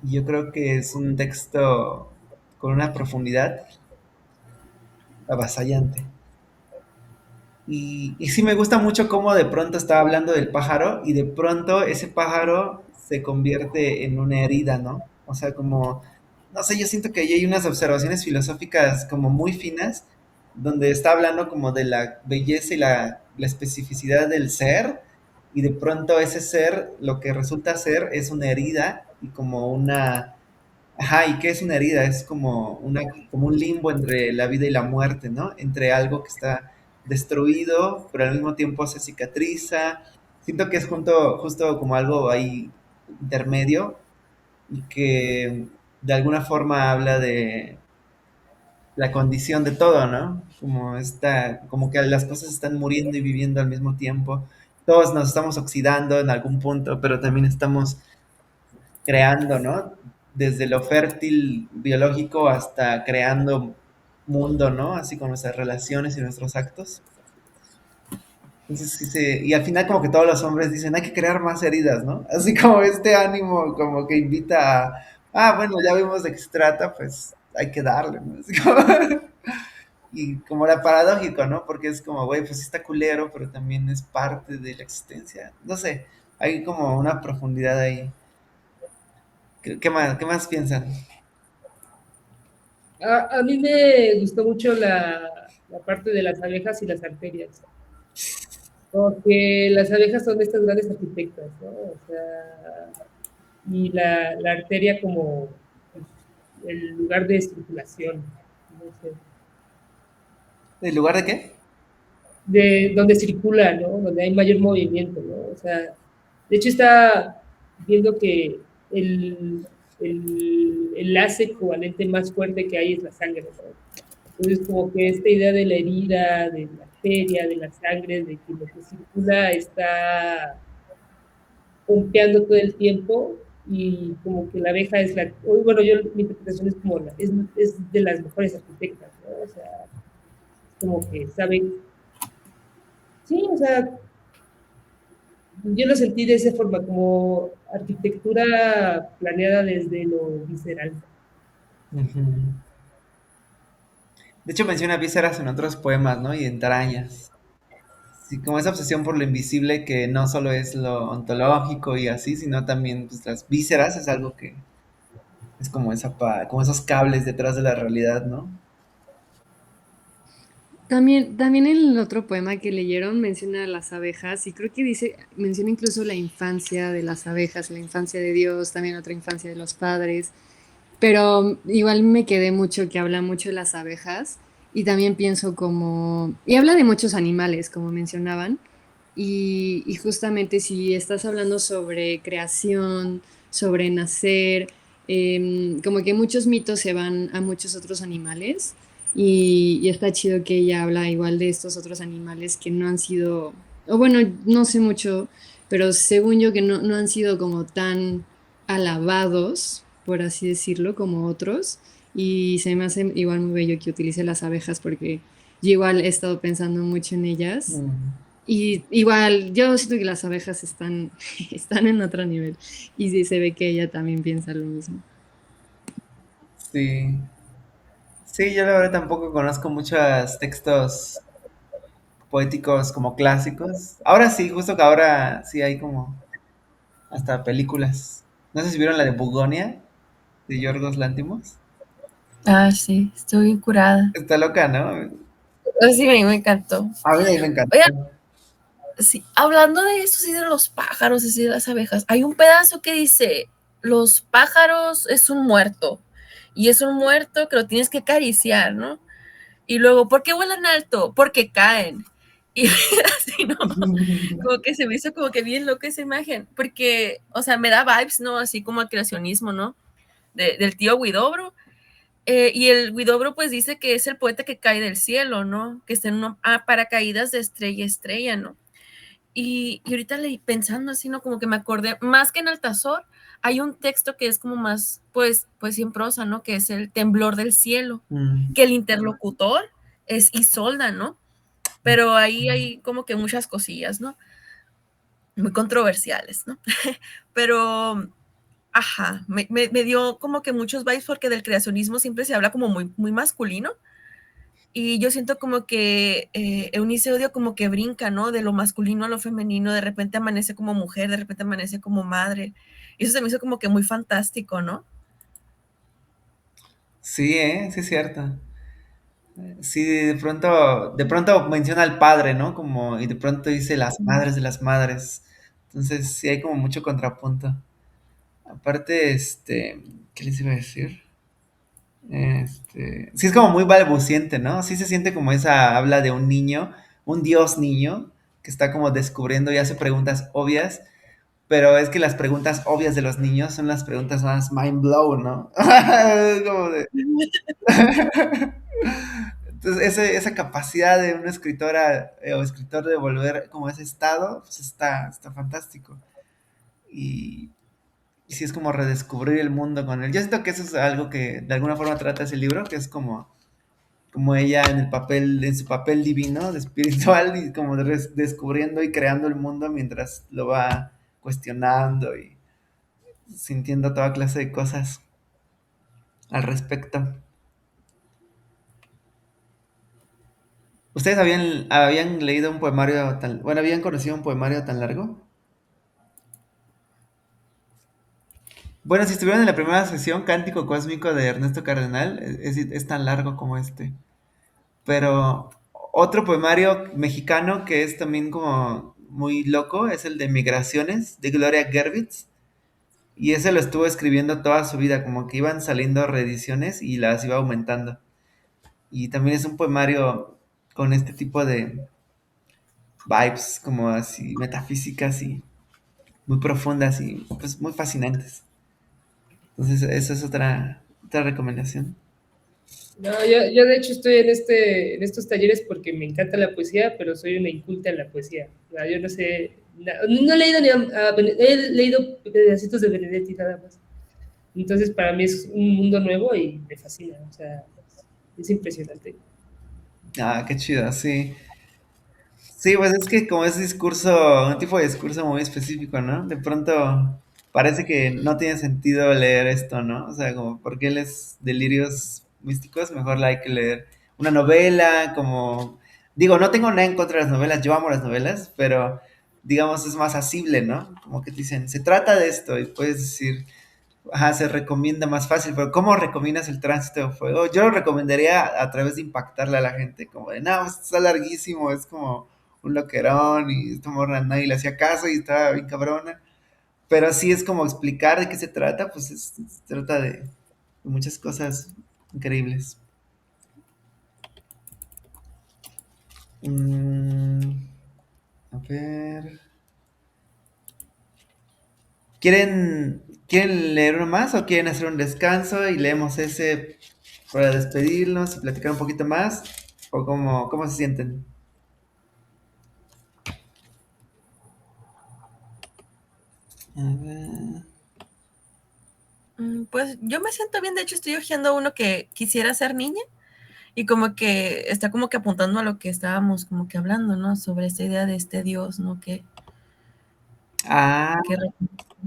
yo creo que es un texto con una profundidad avasallante. Y sí me gusta mucho cómo de pronto estaba hablando del pájaro y de pronto ese pájaro se convierte en una herida, ¿no? O sea, como, no sé, yo siento que ahí hay unas observaciones filosóficas como muy finas, donde está hablando como de la belleza y la especificidad del ser, y de pronto ese ser, lo que resulta ser es una herida y como una. Ajá, ¿y qué es una herida? Es como un limbo entre la vida y la muerte, ¿no? Entre algo que está destruido, pero al mismo tiempo se cicatriza. Siento que es justo como algo ahí intermedio y que de alguna forma habla de la condición de todo, ¿no? Como que las cosas están muriendo y viviendo al mismo tiempo. Todos nos estamos oxidando en algún punto, pero también estamos creando, ¿no? Desde lo fértil biológico hasta creando mundo, ¿no? Así con nuestras relaciones y nuestros actos. Entonces, y al final como que todos los hombres dicen, hay que crear más heridas, ¿no? Así como este ánimo como que invita bueno, ya vimos de qué se trata, pues hay que darle, ¿no? Así y como era paradójico, ¿no? Porque es como, güey, pues sí está culero, pero también es parte de la existencia. No sé, hay como una profundidad ahí. ¿Qué más piensan? A mí me gustó mucho la parte de las abejas y las arterias, porque las abejas son estas grandes arquitectas, ¿no? O sea, y la arteria como pues, el lugar de circulación, no sé, ¿En lugar de qué? de donde circula, ¿no? Donde hay mayor movimiento, ¿no? O sea, de hecho está viendo que el, el enlace covalente más fuerte que hay es la sangre, ¿no? Entonces, como que esta idea de la herida, de la arteria, de la sangre, de que lo que circula está pompeando todo el tiempo y como que la abeja es bueno, mi interpretación es como es de las mejores arquitectas, ¿no? O sea, como que sabe, sí, o sea, yo lo sentí de esa forma, como arquitectura planeada desde lo visceral. Ujú. De hecho menciona vísceras en otros poemas, ¿no? Y entrañas. Sí, como esa obsesión por lo invisible que no solo es lo ontológico y así, sino también pues, las vísceras es algo que es como como esos cables detrás de la realidad, ¿no? También el otro poema que leyeron menciona a las abejas y creo que menciona incluso la infancia de las abejas, la infancia de Dios, también otra infancia de los padres, pero igual me quedé mucho que habla mucho de las abejas y también pienso y habla de muchos animales, como mencionaban, y justamente si estás hablando sobre creación, sobre nacer, como que muchos mitos se van a muchos otros animales y está chido que ella habla igual de estos otros animales que no han sido, o bueno, no sé mucho, pero según yo que no han sido como tan alabados, por así decirlo, como otros. Y se me hace igual muy bello que utilice las abejas porque yo igual he estado pensando mucho en ellas. Mm, Y igual, yo siento que las abejas están en otro nivel. Y sí se ve que ella también piensa lo mismo. sí, Sí, yo la verdad tampoco conozco muchos textos poéticos como clásicos. Ahora sí, justo que ahora sí hay como hasta películas. No sé si vieron la de Bugonia, de Yorgos Lanthimos. Ah, sí, estoy bien curada. Está loca, ¿no? Sí, me encantó. A mí me encantó. Oigan, sí, hablando de eso, sí, de los pájaros, así de las abejas, hay un pedazo que dice, los pájaros es un muerto, y es un muerto que lo tienes que acariciar, ¿no? Y luego, ¿por qué vuelan alto? Porque caen. Y así, ¿no? Como que se me hizo como que bien loca esa imagen, porque, o sea, me da vibes, ¿no? Así como al creacionismo, ¿no? Del tío Huidobro. Y el Huidobro pues dice que es el poeta que cae del cielo, ¿no? Que está en una paracaídas de estrella a estrella, ¿no? Y ahorita pensando así, ¿no? Como que me acordé, más que en Altazor, hay un texto que es como más, pues en prosa, ¿no? Que es el temblor del cielo, Mm. que el interlocutor es Isolda, ¿no? Pero ahí hay como que muchas cosillas, ¿no? Muy controversiales, ¿no? Pero, ajá, me dio como que muchos vibes porque del creacionismo siempre se habla como muy masculino. Y yo siento como que Eunice Odio como que brinca, ¿no? De lo masculino a lo femenino, de repente amanece como mujer, de repente amanece como madre. Y eso se me hizo como que muy fantástico, ¿no? Sí, sí es cierto. Sí, de pronto menciona al padre, ¿no? Como, y de pronto dice las madres de las madres. Entonces, sí hay como mucho contrapunto. Aparte, ¿qué les iba a decir? Sí es como muy balbuciente, ¿no? Sí se siente como esa habla de un niño, un dios niño, que está como descubriendo y hace preguntas obvias, pero es que las preguntas obvias de los niños son las preguntas más mind blow, ¿no? Es como de... Entonces, esa capacidad de una escritora o escritor de volver como a ese estado, pues está fantástico. Y, y sí es como redescubrir el mundo con él. Yo siento que eso es algo que de alguna forma trata ese libro, que es como ella en el papel, en su papel divino, de espiritual, y como descubriendo y creando el mundo mientras lo va cuestionando y sintiendo toda clase de cosas al respecto. ¿Ustedes habían leído un poemario tan, bueno, habían conocido un poemario tan largo? Bueno, si estuvieron en la primera sesión, Cántico Cósmico de Ernesto Cardenal, es tan largo como este. Pero otro poemario mexicano que es también como muy loco es el de Migraciones de Gloria Gervitz. Y ese lo estuvo escribiendo toda su vida, como que iban saliendo reediciones y las iba aumentando. Y también es un poemario con este tipo de vibes, como así metafísicas y muy profundas y pues muy fascinantes. Entonces, esa es otra recomendación. No, yo de hecho estoy en estos talleres porque me encanta la poesía, pero soy una inculta en la poesía. O sea, yo no sé, no he leído he leído pedacitos de Benedetti nada más. Entonces para mí es un mundo nuevo y me fascina, o sea, es impresionante. Ah, qué chido, sí. Sí, pues es que como es discurso, un tipo de discurso muy específico, ¿no? De pronto parece que no tiene sentido leer esto, ¿no? O sea, como porque él es delirios místicos, mejor la hay que leer una novela, como, digo, no tengo nada en contra de las novelas, yo amo las novelas, pero digamos es más asible, ¿no? Como que te dicen, se trata de esto y puedes decir, ajá, se recomienda más fácil, pero ¿cómo recomiendas el tránsito de fuego? Yo lo recomendaría a través de impactarle a la gente, como de, no, esto está larguísimo, es como un loquerón y esta morra nadie le hacía caso y estaba bien cabrona. Pero así es como explicar de qué se trata, pues se trata de muchas cosas increíbles. Mm, a ver. ¿Quieren leer uno más o quieren hacer un descanso y leemos ese para despedirnos y platicar un poquito más? ¿O cómo se sienten? A ver. Pues yo me siento bien, de hecho estoy hojeando uno que quisiera ser niña y como que está como que apuntando a lo que estábamos como que hablando, ¿no? Sobre esta idea de este Dios, ¿no? Ah, Que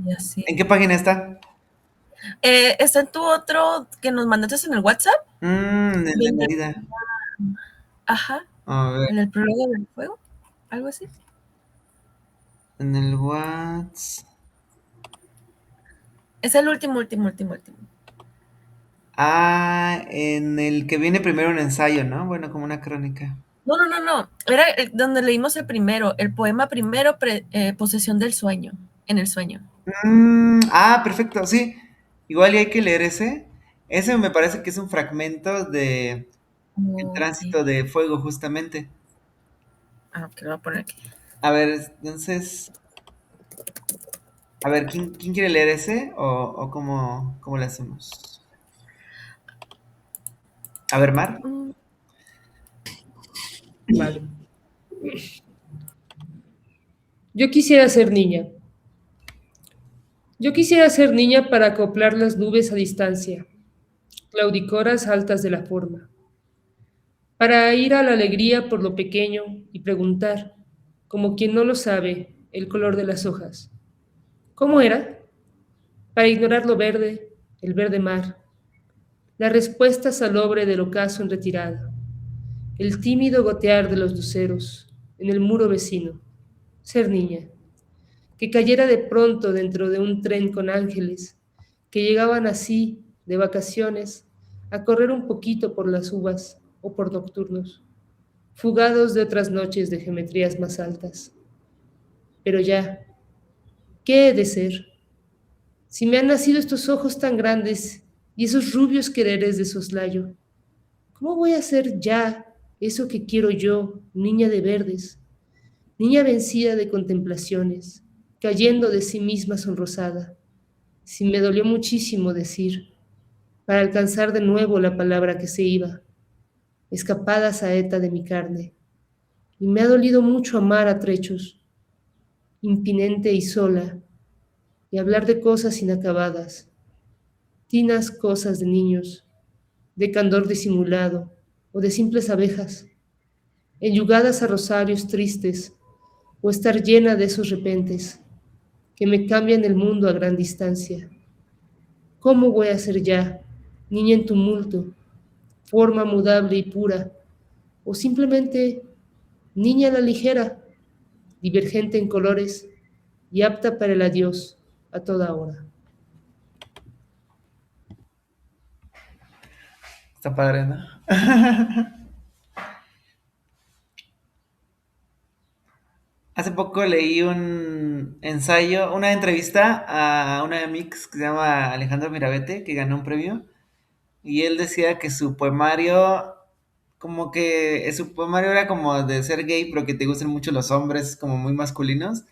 y así. ¿en qué página está? Está en tu otro que nos mandaste en el WhatsApp. En la herida. Ajá, A ver, en el prólogo del juego, algo así. en el WhatsApp. Es el último. En el que viene primero un ensayo, ¿no? Bueno, como una crónica. No. Era donde leímos el primero, el poema primero, Posesión del sueño, en el sueño. Perfecto, sí. Igual y hay que leer ese. Ese me parece que es un fragmento de El Ok. tránsito de fuego, justamente. Ok, lo voy a poner aquí. A ver, entonces, a ver, ¿quién quiere leer ese? ¿O cómo le hacemos? A ver, Mar. Mm, Vale. Yo quisiera ser niña. Yo quisiera ser niña para acoplar las nubes a distancia, claudicoras altas de la forma, para ir a la alegría por lo pequeño y preguntar, como quien no lo sabe, el color de las hojas. ¿Cómo era? Para ignorar lo verde, el verde mar, la respuesta salobre del ocaso en retirada, el tímido gotear de los luceros en el muro vecino. Ser niña, que cayera de pronto dentro de un tren con ángeles, que llegaban así, de vacaciones, a correr un poquito por las uvas o por nocturnos, fugados de otras noches de geometrías más altas. Pero ya, ¿qué he de ser? Si me han nacido estos ojos tan grandes y esos rubios quereres de soslayo, ¿cómo voy a ser ya eso que quiero yo, niña de verdes, niña vencida de contemplaciones, cayendo de sí misma sonrosada? Si me dolió muchísimo decir, para alcanzar de nuevo la palabra que se iba, escapada saeta de mi carne, y me ha dolido mucho amar a trechos, impinente y sola, y hablar de cosas inacabadas, tinas cosas de niños, de candor disimulado, o de simples abejas, enyugadas a rosarios tristes, o estar llena de esos repentes que me cambian el mundo a gran distancia. ¿Cómo voy a ser ya, niña en tumulto, forma mudable y pura, o simplemente niña a la ligera, divergente en colores y apta para el adiós a toda hora? Está padre, ¿no? Hace poco leí un ensayo, una entrevista a una mix que se llama Alejandro Mirabete, que ganó un premio. Y él decía que su poemario, como que su poemario era como de ser gay, pero que te gusten mucho los hombres como muy masculinos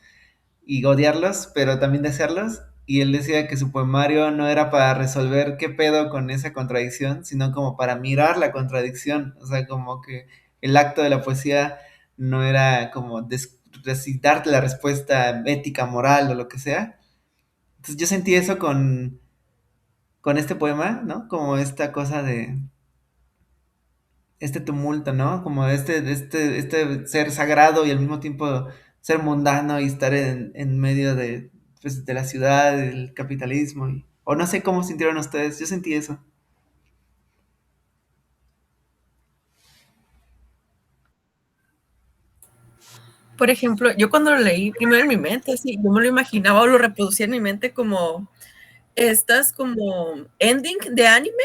y odiarlos, pero también desearlos. Y él decía que su poemario no era para resolver qué pedo con esa contradicción, sino como para mirar la contradicción. O sea, como que el acto de la poesía no era como recitarte la respuesta ética, moral o lo que sea. Entonces yo sentí eso con este poema, ¿no? Como esta cosa de este tumulto, ¿no? Como este ser sagrado y al mismo tiempo ser mundano y estar en medio de, pues, de la ciudad, del capitalismo. O no sé cómo sintieron ustedes, yo sentí eso. Por ejemplo, yo cuando lo leí primero en mi mente, así, yo me lo imaginaba o lo reproducía en mi mente como estas como ending de anime,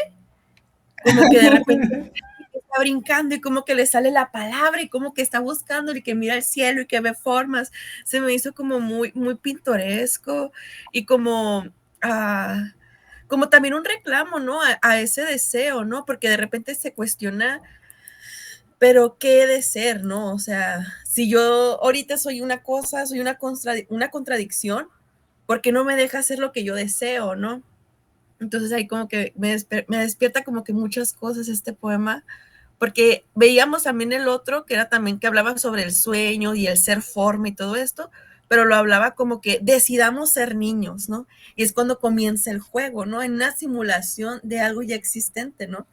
como que de repente está brincando y como que le sale la palabra y como que está buscando y que mira el cielo y que ve formas. Se me hizo como muy pintoresco y como también un reclamo, ¿no? A ese deseo, ¿no? Porque de repente se cuestiona, pero ¿qué he de ser, no? O sea, si yo ahorita soy una cosa, soy una contradicción, ¿por qué no me deja hacer lo que yo deseo, no? Entonces ahí como que me despierta como que muchas cosas este poema, porque veíamos también el otro, que era también que hablaba sobre el sueño y el ser forma y todo esto, pero lo hablaba como que decidamos ser niños, ¿no? Y es cuando comienza el juego, ¿no? En una simulación de algo ya existente, ¿no?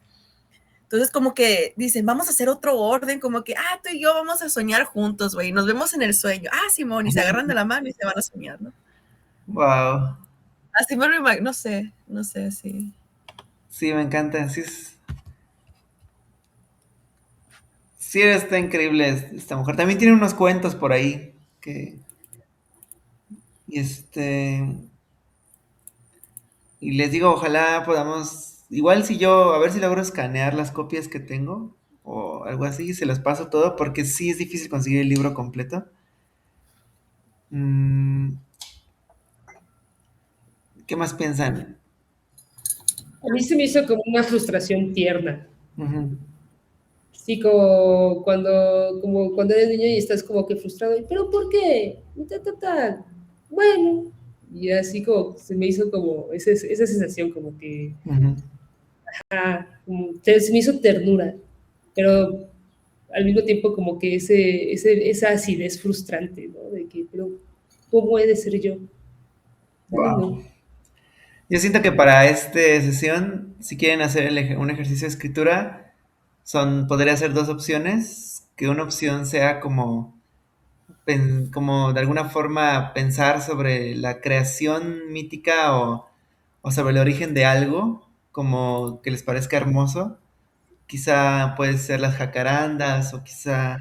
Entonces como que dicen, vamos a hacer otro orden, como que, tú y yo vamos a soñar juntos, güey, nos vemos en el sueño. Simón, y se agarran de la mano y se van a soñar, ¿no? Wow. Así me lo imagino, no sé, sí. Sí, me encanta. Sí, está increíble esta mujer. También tiene unos cuentos por ahí que y y les digo, ojalá podamos, igual si yo, a ver si logro escanear las copias que tengo o algo así, y se los paso todo porque sí es difícil conseguir el libro completo. Mm, ¿Qué más piensan? A mí se me hizo como una frustración tierna. Ujú, Sí, como cuando eres niño y estás como que frustrado, ¿pero por qué? Y Bueno, y así como se me hizo como esa sensación como que, ujú. se me hizo ternura, pero al mismo tiempo como que esa acidez frustrante, ¿no? De que, pero, ¿cómo he de ser yo? ¿Sabes? Wow. No. Yo siento que para esta sesión, si quieren hacer un ejercicio de escritura, podría ser dos opciones. Que una opción sea como de alguna forma pensar sobre la creación mítica o sobre el origen de algo, como que les parezca hermoso. Quizá puede ser las jacarandas, o quizá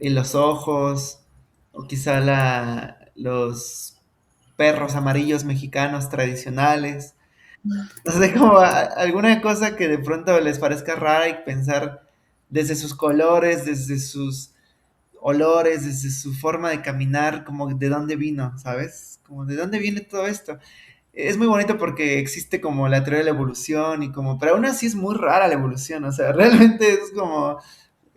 los ojos, o quizá los perros amarillos mexicanos tradicionales. No sé, como alguna cosa que de pronto les parezca rara y pensar desde sus colores, desde sus olores, desde su forma de caminar, como de dónde vino, ¿sabes? Como de dónde viene todo esto. Es muy bonito porque existe como la teoría de la evolución y como, pero aún así es muy rara la evolución, o sea, realmente es como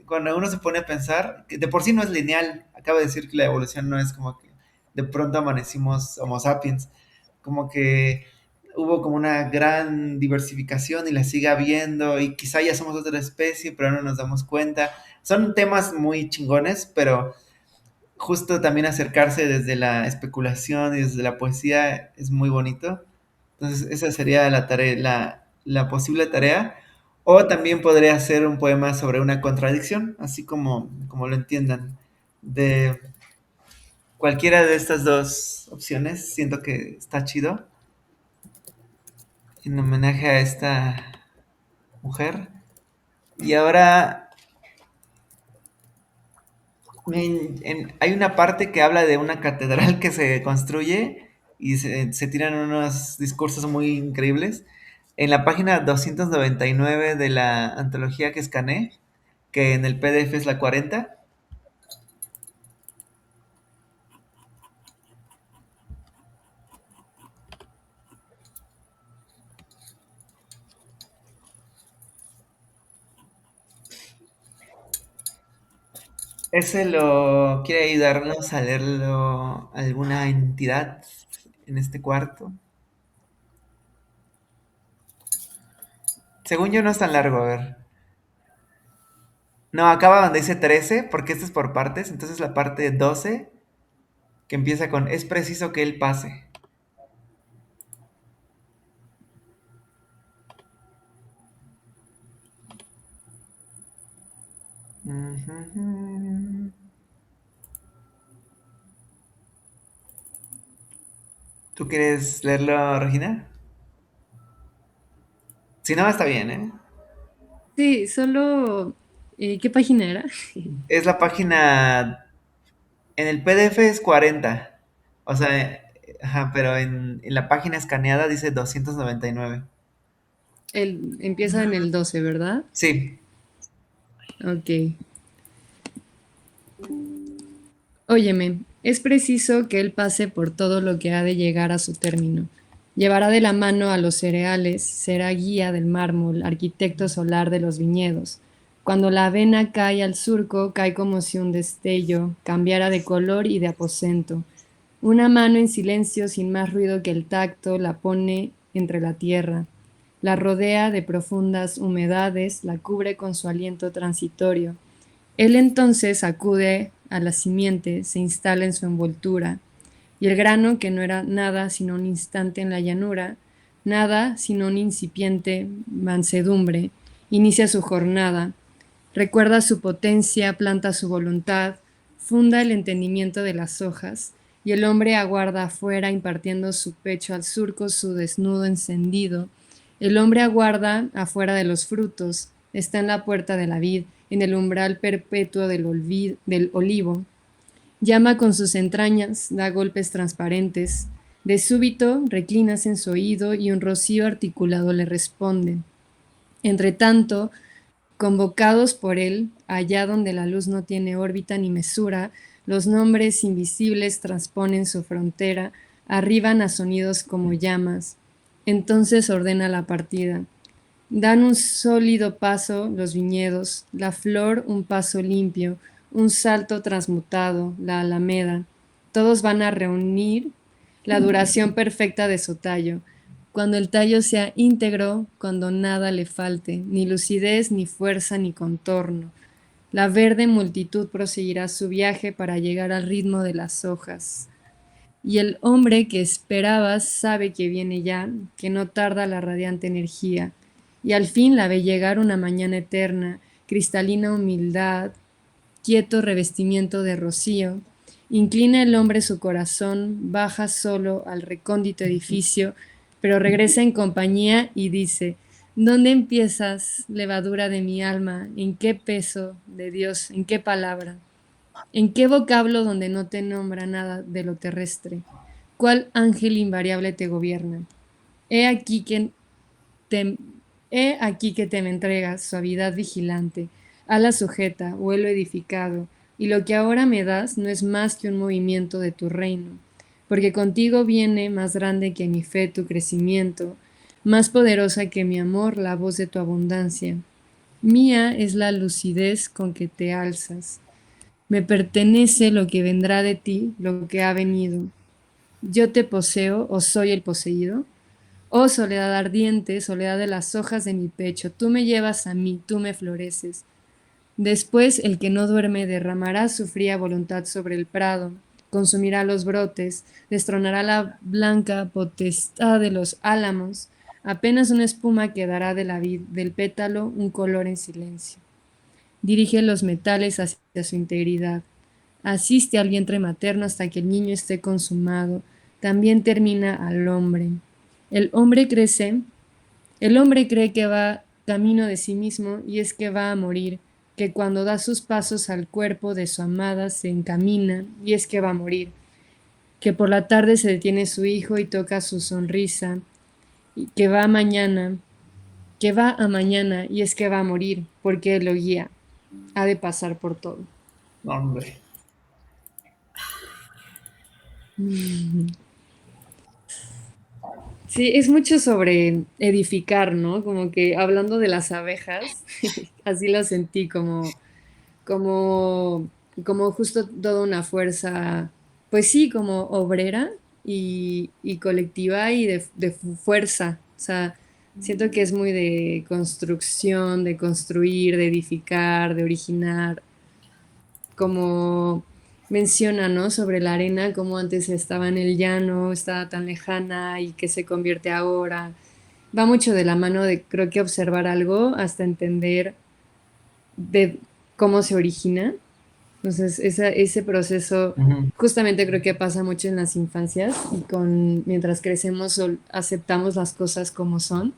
cuando uno se pone a pensar, que de por sí no es lineal, acabo de decir que la evolución no es como que de pronto amanecimos Homo sapiens, como que hubo como una gran diversificación y la sigue habiendo y quizá ya somos otra especie, pero no nos damos cuenta. Son temas muy chingones, pero justo también acercarse desde la especulación y desde la poesía es muy bonito. Entonces, esa sería la tarea, la posible tarea. O también podría ser un poema sobre una contradicción, así como lo entiendan. De cualquiera de estas dos opciones, siento que está chido. En homenaje a esta mujer. Y ahora hay una parte que habla de una catedral que se construye y se tiran unos discursos muy increíbles. En la página 299 de la antología que escaneé, que en el PDF es la 40. Ese lo quiere ayudarnos a leerlo alguna entidad en este cuarto. Según yo no es tan largo, a ver. No, acaba donde dice 13, porque esto es por partes. Entonces la parte 12, que empieza con es preciso que él pase. Ujujú. ¿Tú quieres leerlo, Regina? Si no, está bien, ¿eh? Sí, solo... ¿qué página era? Es la página. En el PDF es 40. O sea, ajá, pero en la página escaneada dice 299. Empieza en el 12, ¿verdad? Sí. Ok. Óyeme, es preciso que él pase por todo lo que ha de llegar a su término. Llevará de la mano a los cereales, será guía del mármol, arquitecto solar de los viñedos. Cuando la avena cae al surco, cae como si un destello cambiara de color y de aposento. Una mano en silencio, sin más ruido que el tacto, la pone entre la tierra. La rodea de profundas humedades, la cubre con su aliento transitorio. Él entonces acude a la simiente, se instala en su envoltura, y el grano, que no era nada sino un instante en la llanura, nada sino una incipiente mansedumbre, inicia su jornada, recuerda su potencia, planta su voluntad, funda el entendimiento de las hojas, y el hombre aguarda afuera, impartiendo su pecho al surco, su desnudo encendido. El hombre aguarda afuera de los frutos, está en la puerta de la vid, en el umbral perpetuo del olivo. Llama con sus entrañas, da golpes transparentes. De súbito reclinas en su oído y un rocío articulado le responde. Entretanto, convocados por él, allá donde la luz no tiene órbita ni mesura, los nombres invisibles transponen su frontera, arriban a sonidos como llamas. Entonces ordena la partida. Dan un sólido paso los viñedos, la flor un paso limpio, un salto transmutado, la alameda. Todos van a reunir la duración perfecta de su tallo. Cuando el tallo sea íntegro, cuando nada le falte, ni lucidez, ni fuerza, ni contorno. La verde multitud proseguirá su viaje para llegar al ritmo de las hojas. Y el hombre que esperabas sabe que viene ya, que no tarda la radiante energía. Y al fin la ve llegar una mañana eterna, cristalina humildad, quieto revestimiento de rocío. Inclina el hombre su corazón, baja solo al recóndito edificio, pero regresa en compañía y dice, ¿dónde empiezas, levadura de mi alma? ¿En qué peso de Dios? ¿En qué palabra? ¿En qué vocablo donde no te nombra nada de lo terrestre? ¿Cuál ángel invariable te gobierna? He aquí que te, he aquí que te me entregas, suavidad vigilante, ala sujeta, vuelo edificado, y lo que ahora me das no es más que un movimiento de tu reino, porque contigo viene más grande que mi fe tu crecimiento, más poderosa que mi amor la voz de tu abundancia. Mía es la lucidez con que te alzas. Me pertenece lo que vendrá de ti, lo que ha venido. Yo te poseo o soy el poseído. Oh soledad ardiente, soledad de las hojas de mi pecho, tú me llevas a mí, tú me floreces. Después el que no duerme derramará su fría voluntad sobre el prado, consumirá los brotes, destronará la blanca potestad de los álamos, apenas una espuma quedará de la vid, del pétalo un color en silencio. Dirige los metales hacia su integridad. Asiste al vientre materno hasta que el niño esté consumado. También termina al hombre. El hombre crece, el hombre cree que va camino de sí mismo y es que va a morir, que cuando da sus pasos al cuerpo de su amada se encamina y es que va a morir, que por la tarde se detiene su hijo y toca su sonrisa, y que va a mañana y es que va a morir, porque él lo guía, ha de pasar por todo. No, hombre. Sí, es mucho sobre edificar, ¿no? Como que hablando de las abejas, así lo sentí como, como justo toda una fuerza, pues sí, como obrera y colectiva y de fuerza. O sea, siento que es muy de construcción, de construir, de edificar, de originar, como menciona, ¿no? Sobre la arena, como antes estaba en el llano, estaba tan lejana y que se convierte ahora. Va mucho de la mano de, creo que observar algo hasta entender de cómo se origina. Entonces, ese proceso Ujú. justamente creo que pasa mucho en las infancias y mientras crecemos aceptamos las cosas como son.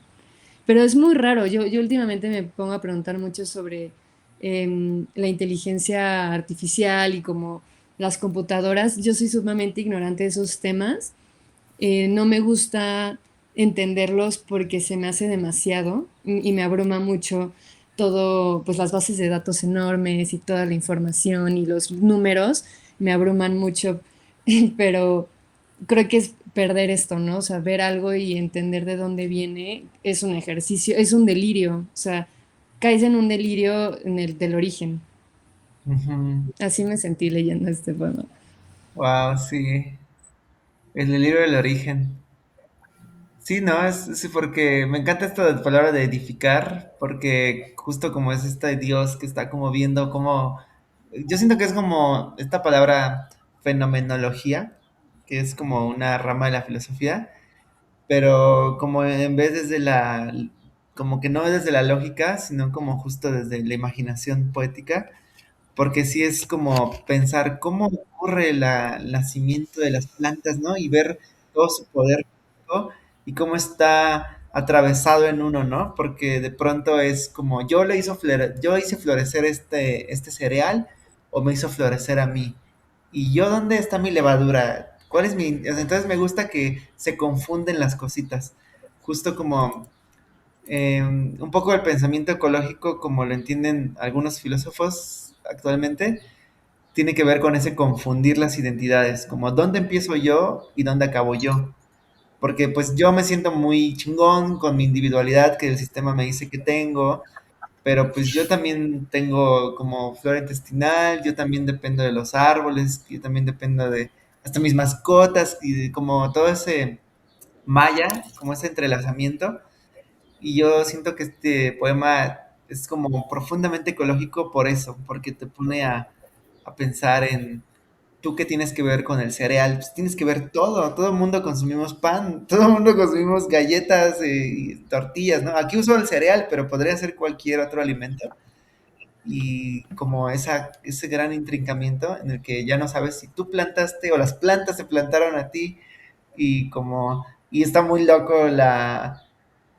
Pero es muy raro. Yo últimamente me pongo a preguntar mucho sobre la inteligencia artificial y como las computadoras. Yo soy sumamente ignorante de esos temas. No me gusta entenderlos porque se me hace demasiado y me abruma mucho todo, pues las bases de datos enormes y toda la información y los números me abruman mucho, pero creo que es perder esto, ¿no? O sea, ver algo y entender de dónde viene es un ejercicio, es un delirio, o sea, caes en un delirio en el del origen. Ujú. Así me sentí leyendo este poema. Wow, sí. El libro del origen. Sí, no, sí, porque me encanta esta palabra de edificar, porque justo como es este Dios que está como viendo cómo, yo siento que es como esta palabra fenomenología, que es como una rama de la filosofía, pero como en vez desde como que no desde la lógica, sino como justo desde la imaginación poética, porque sí es como pensar cómo ocurre el nacimiento de las plantas, ¿no? Y ver todo su poder ¿no? Y cómo está atravesado en uno, ¿no? Porque de pronto es como yo hice florecer este cereal o me hizo florecer a mí. ¿Y yo dónde está mi levadura? ¿Cuál es mi...? O sea, entonces me gusta que se confunden las cositas. Justo como un poco el pensamiento ecológico, como lo entienden algunos filósofos actualmente, tiene que ver con ese confundir las identidades, como dónde empiezo yo y dónde acabo yo. Porque pues yo me siento muy chingón con mi individualidad que el sistema me dice que tengo, pero pues yo también tengo como flora intestinal, yo también dependo de los árboles, yo también dependo de hasta mis mascotas y de como todo ese maya, como ese entrelazamiento. Y yo siento que este poema es como profundamente ecológico por eso, porque te pone a pensar en tú qué tienes que ver con el cereal, pues tienes que ver todo el mundo consumimos pan, todo el mundo consumimos galletas y tortillas, ¿no? Aquí uso el cereal, pero podría ser cualquier otro alimento. Y como ese gran intrincamiento en el que ya no sabes si tú plantaste o las plantas se plantaron a ti y está muy loco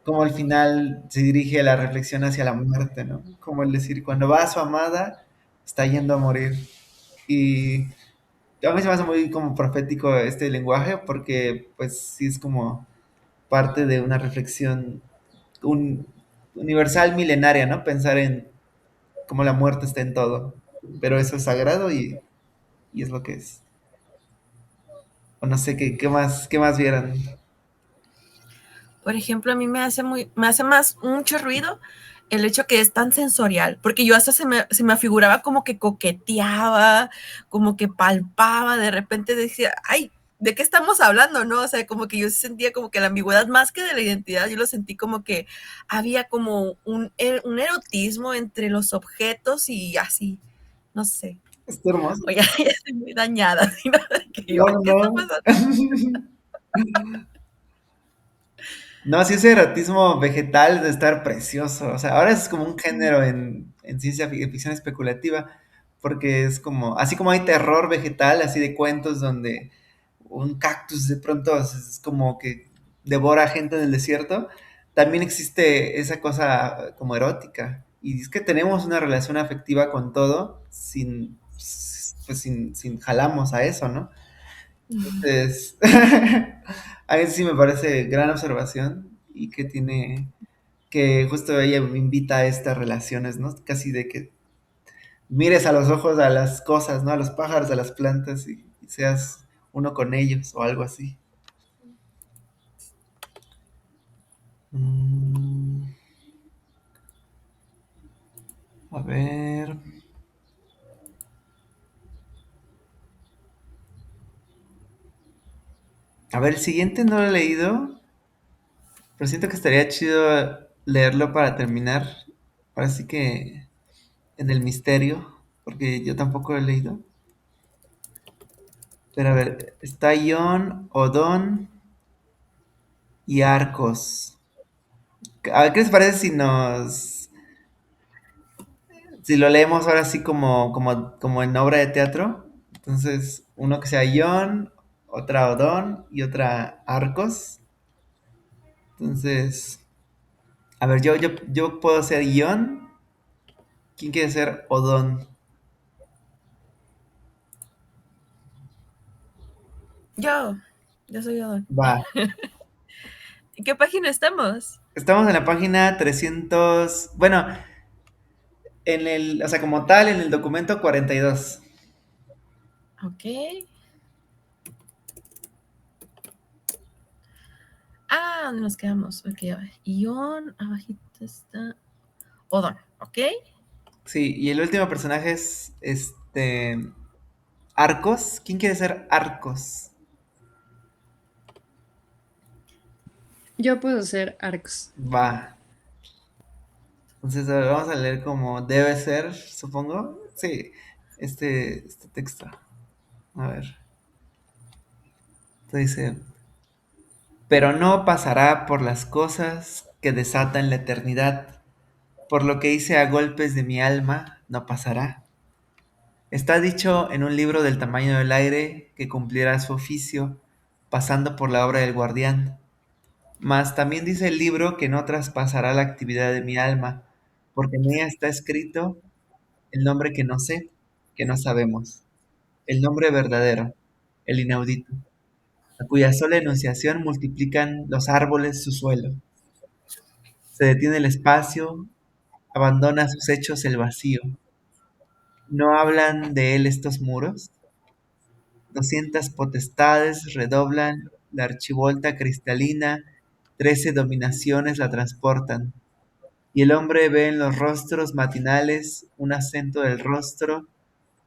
como al final se dirige la reflexión hacia la muerte, ¿no? Como el decir, cuando va a su amada, está yendo a morir. Y a mí se me hace muy como profético este lenguaje porque pues sí es como parte de una reflexión un- universal milenaria, ¿no? Pensar en cómo la muerte está en todo, pero eso es sagrado y es lo que es. O no sé qué más vieran. Por ejemplo, a mí me hace más mucho ruido el hecho que es tan sensorial, porque yo hasta se me afiguraba como que coqueteaba, como que palpaba, de repente decía, ay, ¿de qué estamos hablando? ¿No? O sea, como que yo sentía como que la ambigüedad más que de la identidad, yo lo sentí como que había como un erotismo entre los objetos y así, no sé. Está hermoso. Oye, ya estoy muy dañada, ¿sí? ¿No? Que yo, No, ¿qué está no, pasando? no. No, sí, ese erotismo vegetal de estar precioso. O sea, ahora es como un género en ficción especulativa, porque es como, así como hay terror vegetal, así de cuentos donde un cactus de pronto es como que devora gente en el desierto, también existe esa cosa como erótica. Y es que tenemos una relación afectiva con todo sin jalamos a eso, ¿no? Entonces, a mí sí me parece gran observación y que que justo ella me invita a estas relaciones, ¿no? Casi de que mires a los ojos a las cosas, ¿no? A los pájaros, a las plantas y seas uno con ellos o algo así. Mm, a ver. A ver, el siguiente no lo he leído, pero siento que estaría chido leerlo para terminar. Ahora sí que en el misterio, porque yo tampoco lo he leído. Pero a ver, está Ion, Odón y Arcos. A ver, ¿qué les parece si lo leemos ahora sí como en obra de teatro? Entonces, uno que sea Ion, otra Odón y otra Arcos. Entonces, a ver, yo puedo ser Ion. ¿Quién quiere ser Odón? Yo, yo soy yo. Va. ¿En qué página estamos? Estamos en la página 300. Bueno, o sea, como tal, en el documento 42. Ok. Ah, ¿dónde nos quedamos? Ok, a ver. Ion, abajito está Odón, ¿ok? Sí, y el último personaje es Arcos. ¿Quién quiere ser Arcos? Yo puedo ser Arcos. Va. Entonces a ver, vamos a leer como debe ser, supongo. Sí, este texto. A ver. Dice, pero no pasará por las cosas que desatan la eternidad. Por lo que hice a golpes de mi alma, no pasará. Está dicho en un libro del tamaño del aire que cumplirá su oficio, pasando por la obra del guardián. Mas también dice el libro que no traspasará la actividad de mi alma, porque en ella está escrito el nombre que no sé, que no sabemos, el nombre verdadero, el inaudito, a cuya sola enunciación multiplican los árboles su suelo. Se detiene el espacio, abandona a sus hechos el vacío. ¿No hablan de él estos muros? 200 potestades redoblan la archivolta cristalina, 13 dominaciones la transportan. Y el hombre ve en los rostros matinales un acento del rostro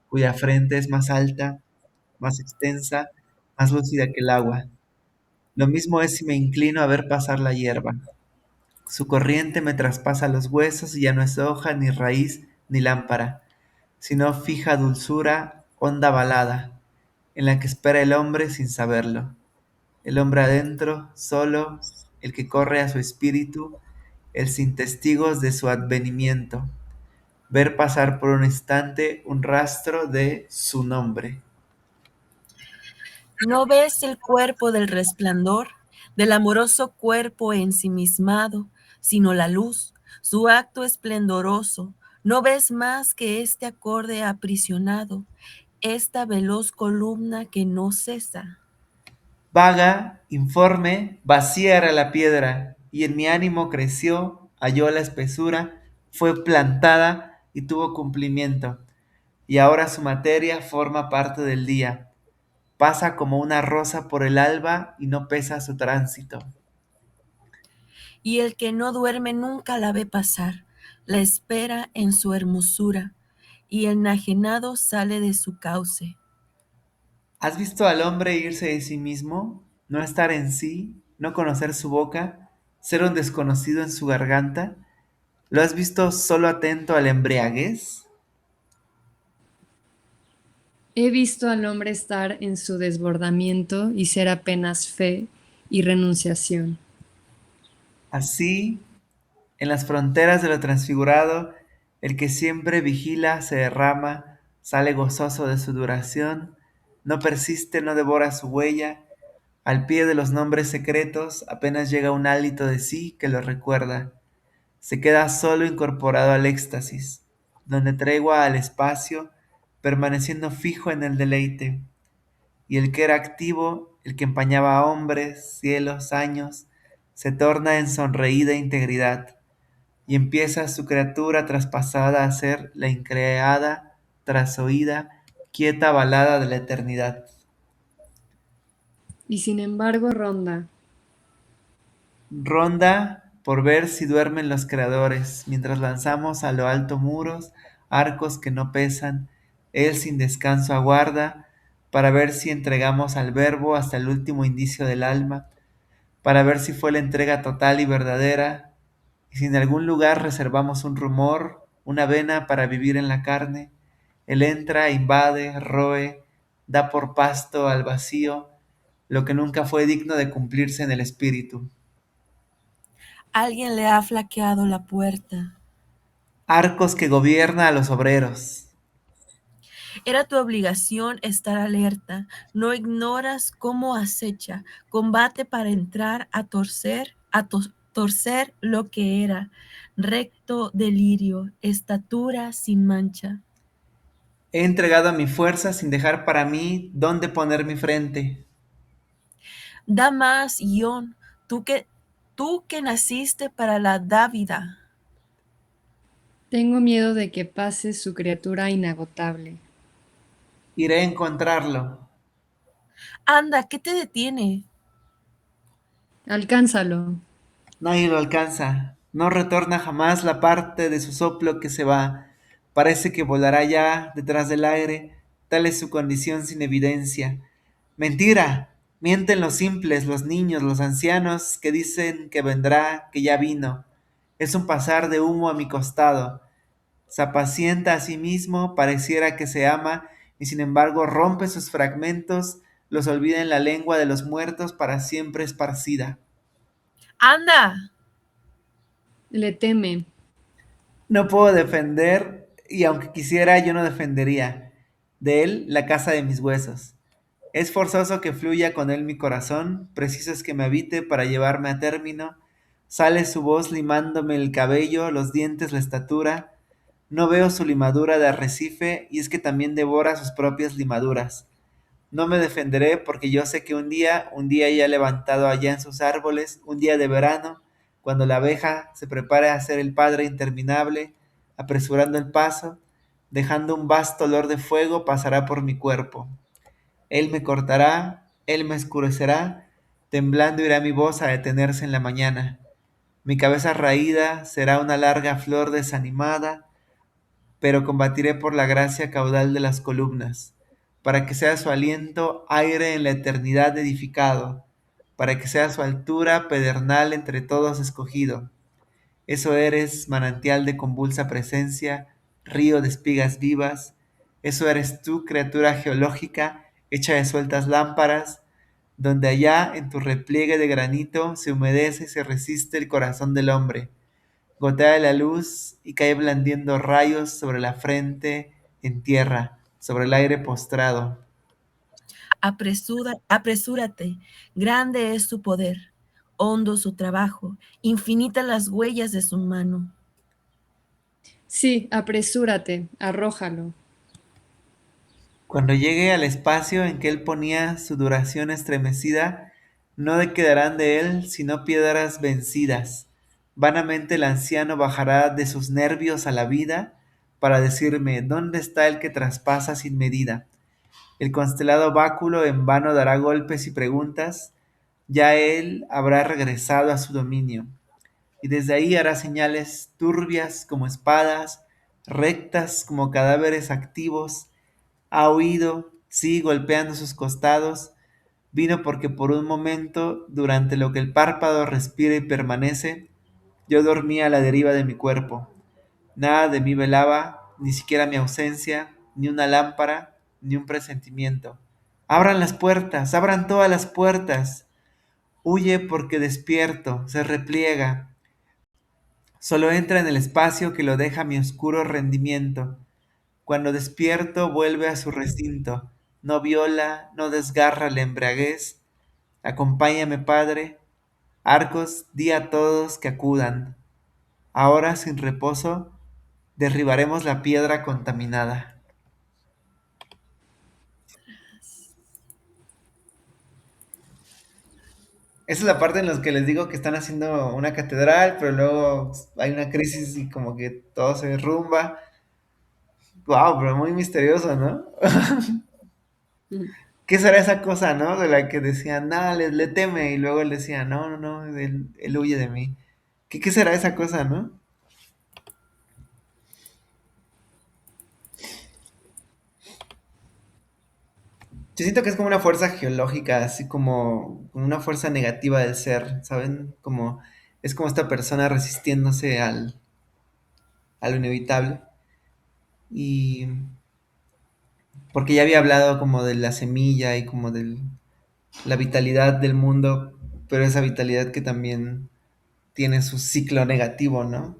cuya frente es más alta, más extensa, más lúcida que el agua. Lo mismo es si me inclino a ver pasar la hierba. Su corriente me traspasa los huesos y ya no es hoja, ni raíz, ni lámpara, sino fija dulzura, honda balada, en la que espera el hombre sin saberlo. El hombre adentro, solo, el que corre a su espíritu, el sin testigos de su advenimiento, ver pasar por un instante un rastro de su nombre. ¿No ves el cuerpo del resplandor, del amoroso cuerpo ensimismado, sino la luz, su acto esplendoroso? ¿No ves más que este acorde aprisionado, esta veloz columna que no cesa? Vaga, informe, vacía era la piedra, y en mi ánimo creció, halló la espesura, fue plantada y tuvo cumplimiento, y ahora su materia forma parte del día. Pasa como una rosa por el alba y no pesa su tránsito. Y el que no duerme nunca la ve pasar, la espera en su hermosura, y enajenado sale de su cauce. ¿Has visto al hombre irse de sí mismo, no estar en sí, no conocer su boca, ser un desconocido en su garganta? ¿Lo has visto solo atento a la embriaguez? He visto al hombre estar en su desbordamiento y ser apenas fe y renunciación. Así, en las fronteras de lo transfigurado, el que siempre vigila se derrama, sale gozoso de su duración, no persiste, no devora su huella, al pie de los nombres secretos apenas llega un hálito de sí que lo recuerda, se queda solo incorporado al éxtasis, donde tregua al espacio, permaneciendo fijo en el deleite, y el que era activo, el que empañaba hombres, cielos, años, se torna en sonreída integridad y empieza su criatura traspasada a ser la increada, trasoída, quieta balada de la eternidad. Y sin embargo ronda. Ronda por ver si duermen los creadores, mientras lanzamos a lo alto muros, arcos que no pesan, él sin descanso aguarda, para ver si entregamos al verbo hasta el último indicio del alma, para ver si fue la entrega total y verdadera, y si en algún lugar reservamos un rumor, una vena para vivir en la carne, él entra, invade, roe, da por pasto al vacío lo que nunca fue digno de cumplirse en el espíritu. Alguien le ha flaqueado la puerta. Arcos que gobierna a los obreros. Era tu obligación estar alerta. No ignoras cómo acecha. Combate para entrar a torcer lo que era. Recto delirio, estatura sin mancha. He entregado a mi fuerza sin dejar para mí dónde poner mi frente. Da más, Ión, tú que naciste para la dávida. Tengo miedo de que pase su criatura inagotable. Iré a encontrarlo. Anda, ¿qué te detiene? Alcánzalo. Nadie lo alcanza. No retorna jamás la parte de su soplo que se va. Parece que volará ya detrás del aire. Tal es su condición sin evidencia. Mentira. Mienten los simples, los niños, los ancianos que dicen que vendrá, que ya vino. Es un pasar de humo a mi costado. Se apacienta a sí mismo, pareciera que se ama, y sin embargo rompe sus fragmentos, los olvida en la lengua de los muertos para siempre esparcida. Anda. Le teme. No puedo defender, y aunque quisiera, yo no defendería. de él la casa de mis huesos. Es forzoso que fluya con él mi corazón, preciso es que me habite para llevarme a término. Sale su voz limándome el cabello, los dientes, la estatura. No veo su limadura de arrecife, y es que también devora sus propias limaduras. No me defenderé porque yo sé que un día ya levantado allá en sus árboles, un día de verano, cuando la abeja se prepare a ser el padre interminable, apresurando el paso, dejando un vasto olor de fuego, pasará por mi cuerpo. Él me cortará, él me oscurecerá, temblando irá mi voz a detenerse en la mañana. Mi cabeza raída será una larga flor desanimada, pero combatiré por la gracia caudal de las columnas, para que sea su aliento aire en la eternidad edificado, para que sea su altura pedernal entre todos escogido. Eso eres, manantial de convulsa presencia, río de espigas vivas. Eso eres tú, criatura geológica, hecha de sueltas lámparas, donde allá en tu repliegue de granito se humedece y se resiste el corazón del hombre. Gotea la luz y cae blandiendo rayos sobre la frente en tierra, sobre el aire postrado. Apresúrate, grande es su poder, hondo su trabajo, infinitas las huellas de su mano. Sí, apresúrate, arrójalo. Cuando llegue al espacio en que él ponía su duración estremecida, no quedarán de él sino piedras vencidas. Vanamente el anciano bajará de sus nervios a la vida para decirme, ¿dónde está el que traspasa sin medida? El constelado báculo en vano dará golpes y preguntas, ya él habrá regresado a su dominio, y desde ahí hará señales turbias como espadas, rectas como cadáveres activos. Ha huido, sí, golpeando sus costados, vino porque por un momento, durante lo que el párpado respira y permanece, yo dormía a la deriva de mi cuerpo. Nada de mí velaba, ni siquiera mi ausencia, ni una lámpara, ni un presentimiento. Abran las puertas, abran todas las puertas. Huye porque despierto, se repliega. Solo entra en el espacio que lo deja mi oscuro rendimiento. Cuando despierto vuelve a su recinto. No viola, no desgarra la embriaguez. Acompáñame, Padre. Arcos, di a todos que acudan. Ahora, sin reposo, derribaremos la piedra contaminada. Esa es la parte en la que les digo que están haciendo una catedral, pero luego hay una crisis y como que todo se derrumba. Wow, pero muy misterioso, ¿no? ¿Qué será esa cosa, no? De la que decían, no, le teme, y luego él decía, no, no, no, él huye de mí. ¿Qué será esa cosa, no? Yo siento que es como una fuerza geológica, así como una fuerza negativa del ser, ¿saben? Como es como esta persona resistiéndose a lo inevitable. Y porque ya había hablado como de la semilla y como de la vitalidad del mundo, pero esa vitalidad que también tiene su ciclo negativo, ¿no?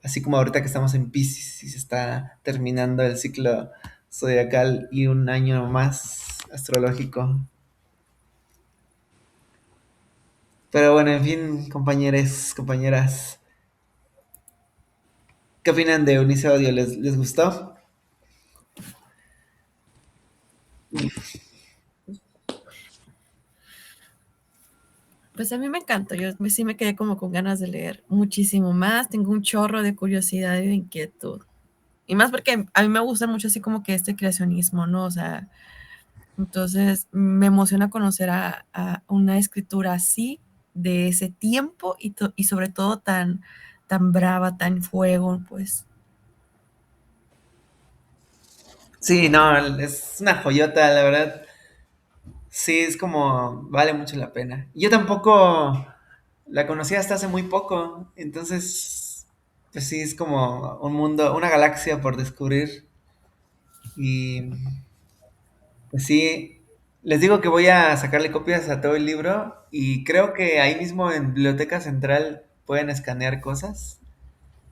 Así como ahorita que estamos en Piscis y se está terminando el ciclo zodiacal y un año más astrológico. Pero bueno, en fin, compañeros, compañeras, ¿qué opinan de Unice Odio? ¿Les gustó? Pues a mí me encantó, sí me quedé como con ganas de leer muchísimo más, tengo un chorro de curiosidad y de inquietud. Y más porque a mí me gusta mucho así como que este creacionismo, ¿no? O sea, entonces me emociona conocer a una escritura así, de ese tiempo y sobre todo tan brava, tan fuego, pues. Sí, no, es una joyota, la verdad. Sí, es como, vale mucho la pena. Yo tampoco la conocí hasta hace muy poco, entonces, pues sí, es como un mundo, una galaxia por descubrir. Y pues sí, les digo que voy a sacarle copias a todo el libro y creo que ahí mismo en Biblioteca Central pueden escanear cosas.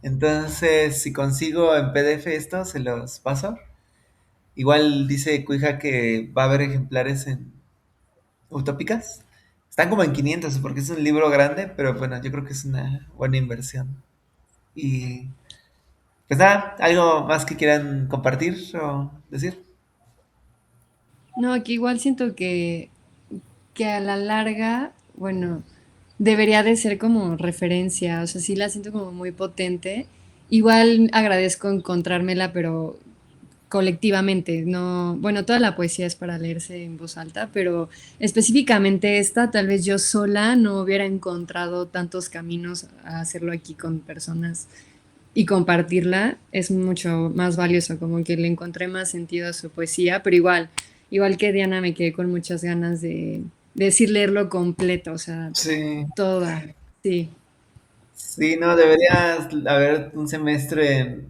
Entonces, si consigo en PDF esto, se los paso. Igual dice Cuija que va a haber ejemplares en Utópicas. Están como en 500 porque es un libro grande, pero bueno, yo creo que es una buena inversión. Y pues nada, ¿algo más que quieran compartir o decir? No, que igual siento que a la larga, bueno, debería de ser como referencia, o sea, sí la siento como muy potente. Igual agradezco encontrármela, pero colectivamente, no, bueno, toda la poesía es para leerse en voz alta, pero específicamente esta, tal vez yo sola no hubiera encontrado tantos caminos a hacerlo aquí con personas y compartirla es mucho más valioso, como que le encontré más sentido a su poesía, pero igual que Diana me quedé con muchas ganas de decir leerlo completo, o sea, Sí, toda, sí. sí, no, deberías haber un semestre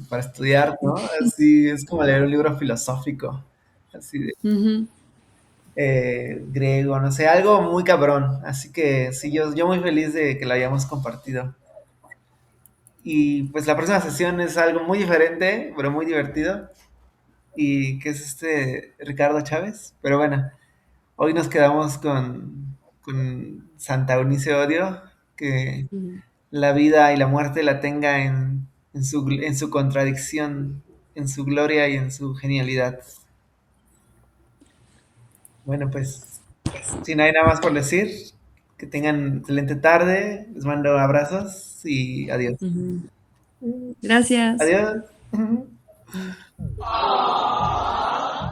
para estudiar, ¿no? Así es como leer un libro filosófico, así de Ujú. griego, no sé, algo muy cabrón. Así que sí, yo muy feliz de que lo hayamos compartido. Y pues la próxima sesión es algo muy diferente, pero muy divertido. Y que es Ricardo Chávez. Pero bueno, hoy nos quedamos con Santa Eunice Odio, que Ujú. la vida y la muerte la tenga en su contradicción, en su gloria y en su genialidad. Bueno, pues, si no hay nada más por decir, que tengan excelente tarde, les mando abrazos y adiós. Ujú. Gracias. Adiós.